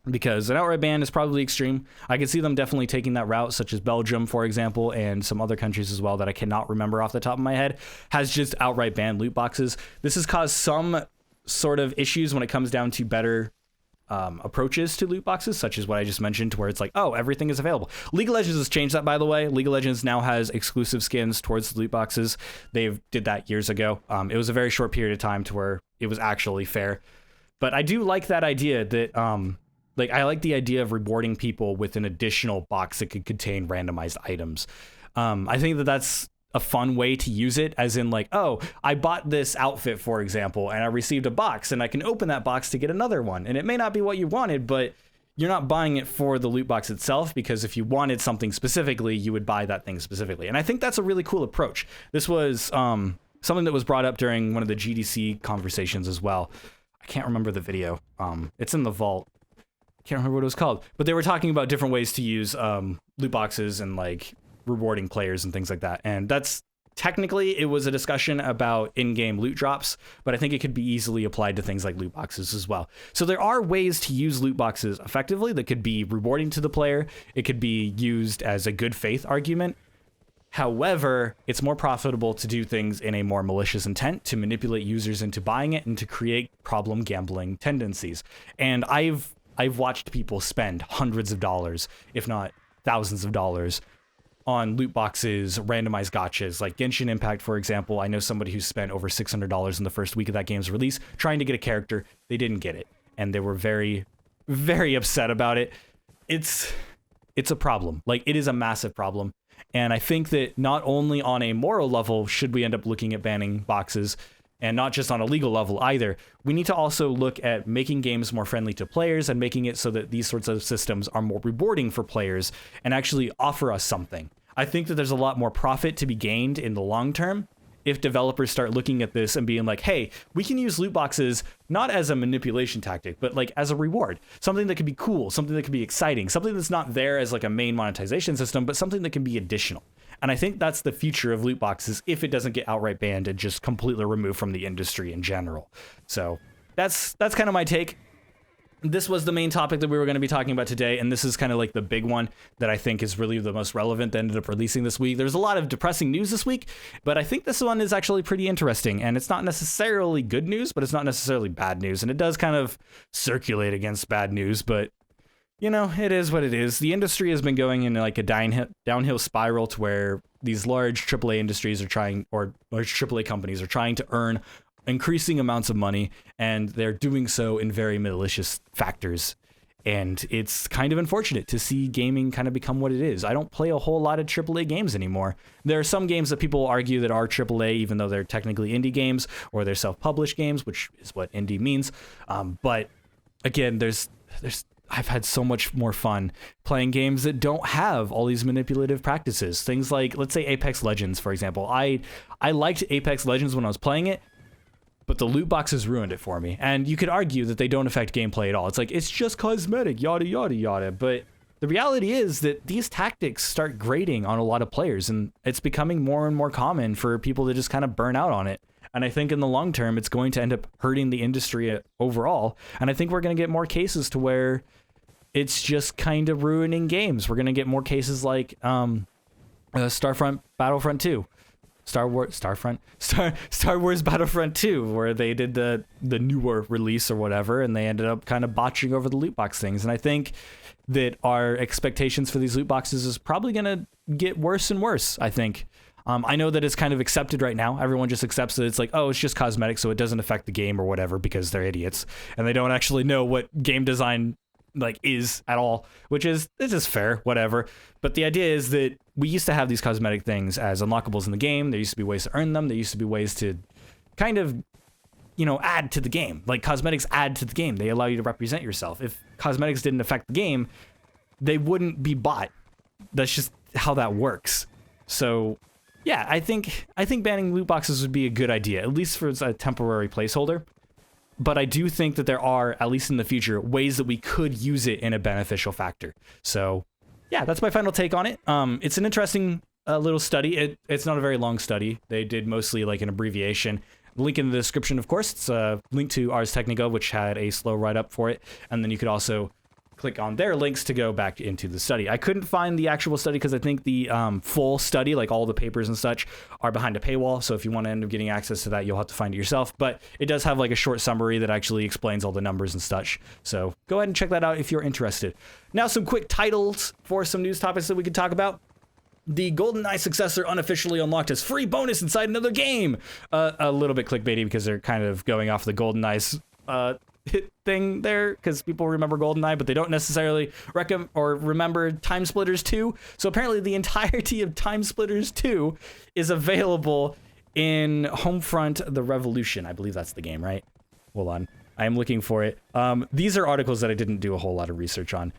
Speaker 1: Because an outright ban is probably extreme. I could see them definitely taking that route, such as Belgium, for example, and some other countries as well that I cannot remember off the top of my head, has just outright banned loot boxes. This has caused some sort of issues when it comes down to better approaches to loot boxes, such as what I just mentioned, where it's like, oh, everything is available. League of Legends has changed that, by the way. League of Legends now has exclusive skins towards the loot boxes. They did that years ago. It was a very short period of time to where it was actually fair. But I do like that idea that... Like, I like the idea of rewarding people with an additional box that could contain randomized items. I think that that's a fun way to use it, as in like, oh, I bought this outfit, for example, and I received a box, and I can open that box to get another one. And it may not be what you wanted, but you're not buying it for the loot box itself, because if you wanted something specifically, you would buy that thing specifically. And I think that's a really cool approach. This was something that was brought up during one of the GDC conversations as well. I can't remember the video. It's in the vault. Can't remember what it was called, but they were talking about different ways to use loot boxes and like rewarding players and things like that. And that's technically, it was a discussion about in-game loot drops, but I think it could be easily applied to things like loot boxes as well. So there are ways to use loot boxes effectively that could be rewarding to the player. It could be used as a good faith argument. However, it's more profitable to do things in a more malicious intent, to manipulate users into buying it and to create problem gambling tendencies. And I've watched people spend hundreds of dollars, if not thousands of dollars, on loot boxes, randomized gotchas, like Genshin Impact, for example. I know somebody who spent over $600 in the first week of that game's release trying to get a character. They didn't get it, and they were very, very upset about it. It's a problem. Like, it is a massive problem. And I think that not only on a moral level should we end up looking at banning boxes, and not just on a legal level either. We need to also look at making games more friendly to players and making it so that these sorts of systems are more rewarding for players and actually offer us something. I think that there's a lot more profit to be gained in the long term if developers start looking at this and being like, hey, we can use loot boxes not as a manipulation tactic, but like as a reward, something that could be cool, something that could be exciting, something that's not there as like a main monetization system, but something that can be additional. And I think that's the future of loot boxes if it doesn't get outright banned and just completely removed from the industry in general. So that's kind of my take. This was the main topic that we were going to be talking about today, and this is kind of like the big one that I think is really the most relevant that ended up releasing this week. There's a lot of depressing news this week, but I think this one is actually pretty interesting, and it's not necessarily good news, but it's not necessarily bad news, and it does kind of circulate against bad news, but you know, it is what it is. The industry has been going in like a downhill spiral to where these large AAA industries are trying, or large AAA companies are trying to earn increasing amounts of money, and they're doing so in very malicious factors. And it's kind of unfortunate to see gaming kind of become what it is. I don't play a whole lot of AAA games anymore. There are some games that people argue that are AAA, even though they're technically indie games, or they're self-published games, which is what indie means. But again, I've had so much more fun playing games that don't have all these manipulative practices. Things like, let's say Apex Legends, for example. I liked Apex Legends when I was playing it, but the loot boxes ruined it for me. And you could argue that they don't affect gameplay at all. It's like, it's just cosmetic, yada, yada, yada. But the reality is that these tactics start grating on a lot of players, and it's becoming more and more common for people to just kind of burn out on it. And I think in the long term, it's going to end up hurting the industry overall. And I think we're going to get more cases to where it's just kind of ruining games. We're going to get more cases like Starfront Battlefront 2. Star Wars Battlefront 2, where they did the newer release or whatever, and they ended up kind of botching over the loot box things. And I think that our expectations for these loot boxes is probably going to get worse and worse, I think. I know that it's kind of accepted right now. Everyone just accepts that it's like, oh, it's just cosmetic, so it doesn't affect the game or whatever, because they're idiots. And they don't actually know what game design like is at all, which is, this is fair, whatever. But the idea is that we used to have these cosmetic things as unlockables in the game. There used to be ways to earn them. There used to be ways to kind of, you know, add to the game. Like cosmetics add to the game. They allow you to represent yourself. If cosmetics didn't affect the game, they wouldn't be bought. That's just how that works. So yeah, I think banning loot boxes would be a good idea, at least for a temporary placeholder. But I do think that there are, at least in the future, ways that we could use it in a beneficial factor. So yeah, that's my final take on it. It's an interesting little study. It's not a very long study. They did mostly like an abbreviation. Link in the description, of course. It's a link to Ars Technica, which had a slow write-up for it. And then you could also click on their links to go back into the study. I couldn't find the actual study because I think the full study, like all the papers and such, are behind a paywall. So if you want to end up getting access to that, you'll have to find it yourself. But it does have like a short summary that actually explains all the numbers and such. So go ahead and check that out if you're interested. Now some quick titles for some news topics that we could talk about. The GoldenEye successor unofficially unlocked as free bonus inside another game. A little bit clickbaity because they're kind of going off the GoldenEye's hit thing there, because people remember GoldenEye, but they don't necessarily remember Timesplitters 2. So apparently the entirety of Timesplitters 2 is available in Homefront The Revolution. I believe that's the game, right? Hold on. I am looking for it. These are articles that I didn't do a whole lot of research on.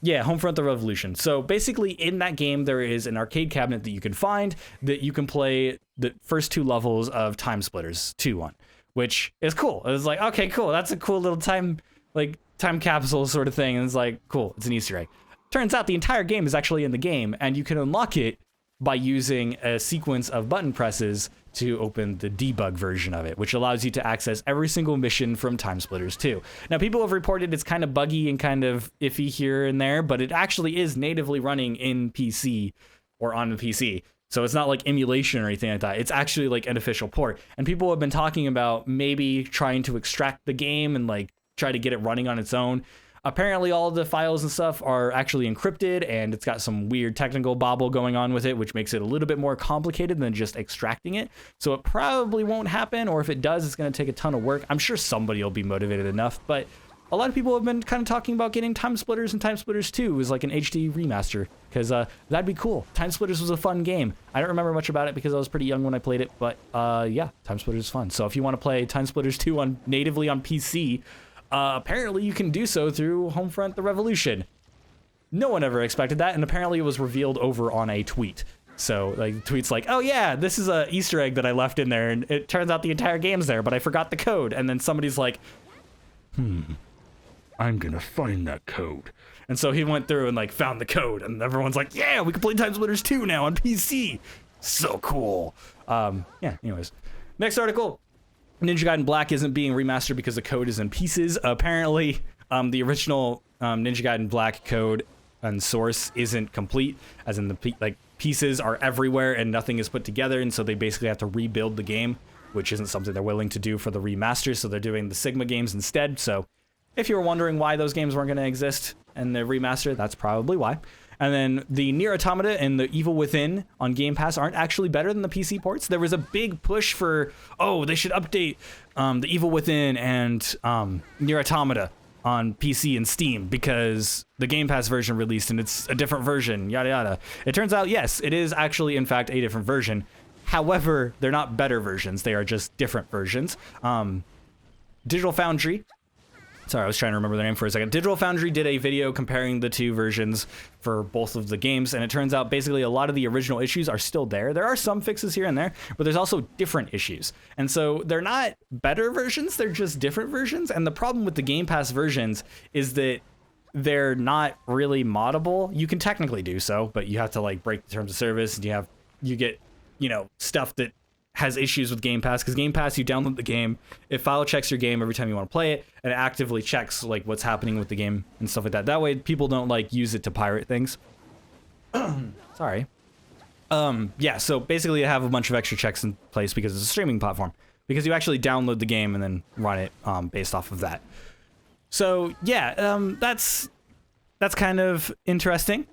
Speaker 1: Yeah, Homefront The Revolution. So basically in that game, there is an arcade cabinet that you can find that you can play the first 2 levels of Timesplitters 2 on, which is cool. It was like, okay, cool. That's a cool little time capsule sort of thing. And it's like, cool. It's an Easter egg. Turns out the entire game is actually in the game, and you can unlock it by using a sequence of button presses to open the debug version of it, which allows you to access every single mission from Timesplitters 2. Now, people have reported it's kind of buggy and kind of iffy here and there, but it actually is natively running in PC or on the PC. So it's not like emulation or anything like that. It's actually like an official port. And people have been talking about maybe trying to extract the game and like try to get it running on its own. Apparently all of the files and stuff are actually encrypted, and it's got some weird technical bobble going on with it, which makes it a little bit more complicated than just extracting it. So it probably won't happen, or if it does, it's going to take a ton of work. I'm sure somebody will be motivated enough, but a lot of people have been kind of talking about getting Timesplitters and Timesplitters 2 as like an HD remaster, because that'd be cool. Timesplitters was a fun game. I don't remember much about it because I was pretty young when I played it, but yeah, Timesplitters is fun. So if you want to play Timesplitters 2 natively on PC, apparently you can do so through Homefront The Revolution. No one ever expected that, and apparently it was revealed over on a tweet. So like the tweet's like, oh yeah, this is a Easter egg that I left in there, and it turns out the entire game's there, but I forgot the code. And then somebody's like, I'm gonna find that code. And so he went through and like found the code, and everyone's like, yeah, we can play Timesplitters 2 now on PC. So cool. Yeah, anyways. Next article. Ninja Gaiden Black isn't being remastered because the code is in pieces. Apparently, the original Ninja Gaiden Black code and source isn't complete, as in the pieces are everywhere and nothing is put together, and so they basically have to rebuild the game, which isn't something they're willing to do for the remaster, so they're doing the Sigma games instead. So if you were wondering why those games weren't going to exist in the remaster, that's probably why. And then the Nier Automata and the Evil Within on Game Pass aren't actually better than the PC ports. There was a big push for, they should update the Evil Within and Nier Automata on PC and Steam because the Game Pass version released and it's a different version, yada yada. It turns out, yes, it is actually, in fact, a different version. However, they're not better versions. They are just different versions. Digital Foundry. Sorry, I was trying to remember their name for a second. Digital Foundry did a video comparing the 2 versions for both of the games, and it turns out basically a lot of the original issues are still there. There are some fixes here and there, but there's also different issues. And so they're not better versions, they're just different versions. And the problem with the Game Pass versions is that they're not really moddable. You can technically do so, but you have to like break the terms of service, and you get, stuff that has issues with Game Pass, because Game Pass, you download the game, it file checks your game every time you want to play it, and it actively checks like what's happening with the game and stuff like that. That way people don't like use it to pirate things. Sorry. Yeah, so basically you have a bunch of extra checks in place because it's a streaming platform, because you actually download the game and then run it based off of that. So yeah, that's kind of interesting.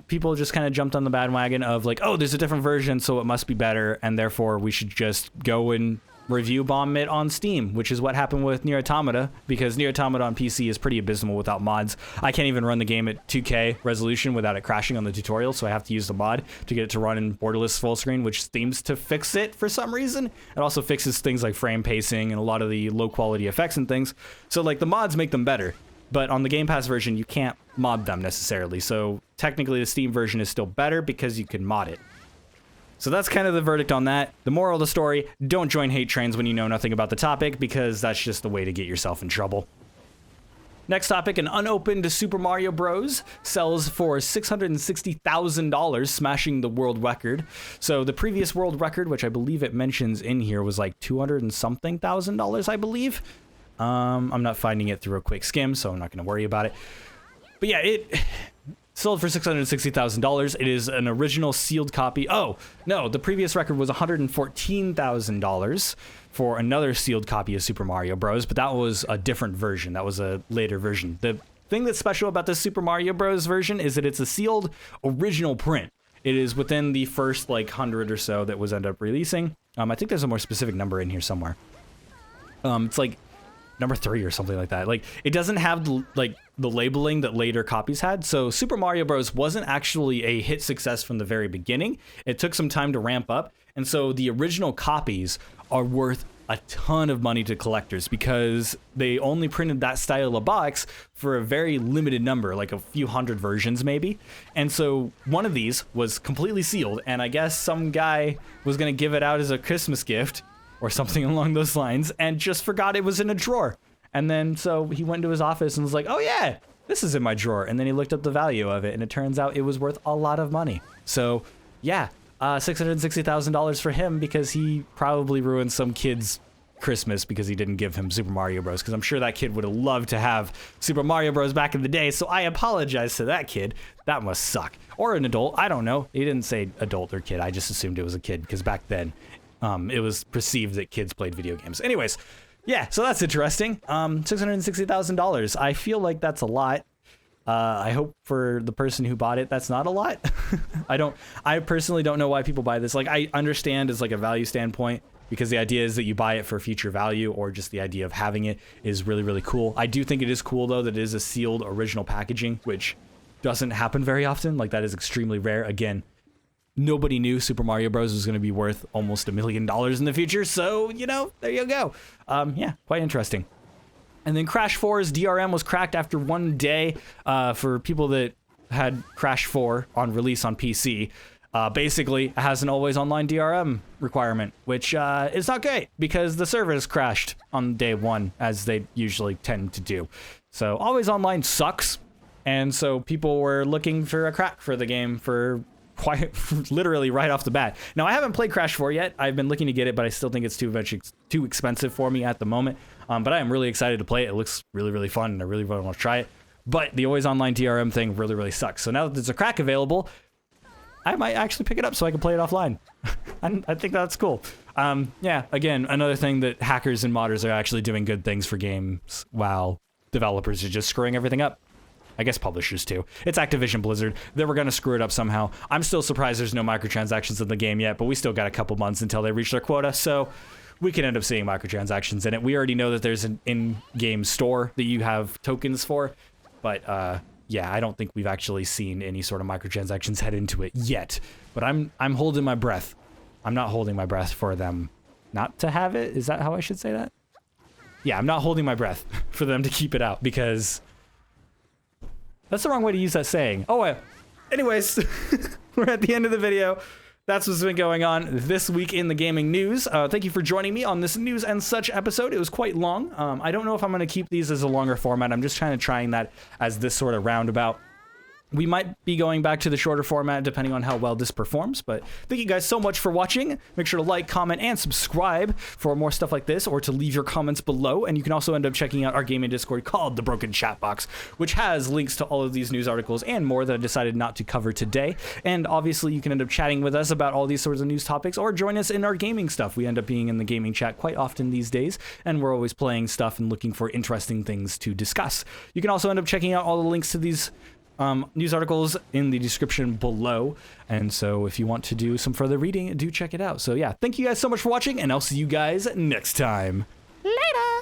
Speaker 1: People just kind of jumped on the bandwagon of like, oh, there's a different version, so it must be better, and therefore we should just go and review bomb it on Steam, which is what happened with Nier Automata, because Nier Automata on PC is pretty abysmal without mods. I can't even run the game at 2K resolution without it crashing on the tutorial, so I have to use the mod to get it to run in borderless full screen, which seems to fix it for some reason. It also fixes things like frame pacing and a lot of the low quality effects and things. So like the mods make them better, but on the Game Pass version, you can't mod them necessarily. So technically the Steam version is still better because you can mod it. So that's kind of the verdict on that. The moral of the story, don't join hate trains when you know nothing about the topic, because that's just the way to get yourself in trouble. Next topic, an unopened Super Mario Bros. Sells for $660,000, smashing the world record. So the previous world record, which I believe it mentions in here, was like $200 and something thousand, I believe. I'm not finding it through a quick skim, so I'm not going to worry about it. But yeah, it sold for $660,000. It is an original sealed copy. Oh, no, the previous record was $114,000 for another sealed copy of Super Mario Bros., but that was a different version. That was a later version. The thing that's special about this Super Mario Bros. Version is that it's a sealed original print. It is within the first, like, 100 or so that was ended up releasing. I think there's a more specific number in here somewhere. It's like number 3 or something like that. Like, it doesn't have the labeling that later copies had. So Super Mario Bros. Wasn't actually a hit success from the very beginning. It took some time to ramp up. And so the original copies are worth a ton of money to collectors because they only printed that style of box for a very limited number, like a few hundred versions maybe. And so one of these was completely sealed, and I guess some guy was going to give it out as a Christmas gift or something along those lines, and just forgot it was in a drawer. And then so he went to his office and was like, oh yeah, this is in my drawer. And then he looked up the value of it, and it turns out it was worth a lot of money. So yeah, $660,000 for him because he probably ruined some kid's Christmas because he didn't give him Super Mario Bros. Because I'm sure that kid would have loved to have Super Mario Bros. Back in the day. So I apologize to that kid. That must suck. Or an adult. I don't know. He didn't say adult or kid. I just assumed it was a kid because back then it was perceived that kids played video games. Anyways, yeah, so that's interesting. $660,000. I feel like that's a lot. I hope for the person who bought it, that's not a lot. I personally don't know why people buy this. Like, I understand as like a value standpoint, because the idea is that you buy it for future value, or just the idea of having it is really, really cool. I do think it is cool though that it is a sealed original packaging, which doesn't happen very often. Like, that is extremely rare. Again, nobody knew Super Mario Bros. Was going to be worth almost $1 million in the future. So, you know, there you go. Yeah, quite interesting. And then Crash 4's DRM was cracked after 1 day for people that had Crash 4 on release on PC. Basically, it has an always online DRM requirement, which is not great because the servers crashed on day 1, as they usually tend to do. So always online sucks. And so people were looking for a crack for the game for quite literally right off the bat. Now, I haven't played Crash 4 yet. I've been looking to get it, but I still think it's too expensive for me at the moment. But I am really excited to play it. It looks really, really fun, and I really want to try it. But the always online DRM thing really, really sucks. So now that there's a crack available, I might actually pick it up so I can play it offline. I think that's cool. Yeah, again, another thing that hackers and modders are actually doing good things for games while developers are just screwing everything up. I guess publishers too. It's Activision Blizzard. They were going to screw it up somehow. I'm still surprised there's no microtransactions in the game yet, but we still got a couple months until they reach their quota, so we can end up seeing microtransactions in it. We already know that there's an in-game store that you have tokens for, but yeah, I don't think we've actually seen any sort of microtransactions head into it yet. But I'm holding my breath. I'm not holding my breath for them not to have it. Is that how I should say that? Yeah, I'm not holding my breath for them to keep it out, because that's the wrong way to use that saying. Oh, anyways, we're at the end of the video. That's what's been going on this week in the gaming news. Thank you for joining me on this news and such episode. It was quite long. I don't know if I'm going to keep these as a longer format. I'm just trying that as this sort of roundabout. We might be going back to the shorter format depending on how well this performs, but thank you guys so much for watching. Make sure to like, comment, and subscribe for more stuff like this, or to leave your comments below. And you can also end up checking out our gaming Discord called The Broken Chat Box, which has links to all of these news articles and more that I decided not to cover today. And obviously you can end up chatting with us about all these sorts of news topics, or join us in our gaming stuff. We end up being in the gaming chat quite often these days, and we're always playing stuff and looking for interesting things to discuss. You can also end up checking out all the links to these
Speaker 2: news articles in the description below. And so if you want to do some further reading, do check it out. So yeah, thank you guys so much for watching, and I'll see you guys next time. Later!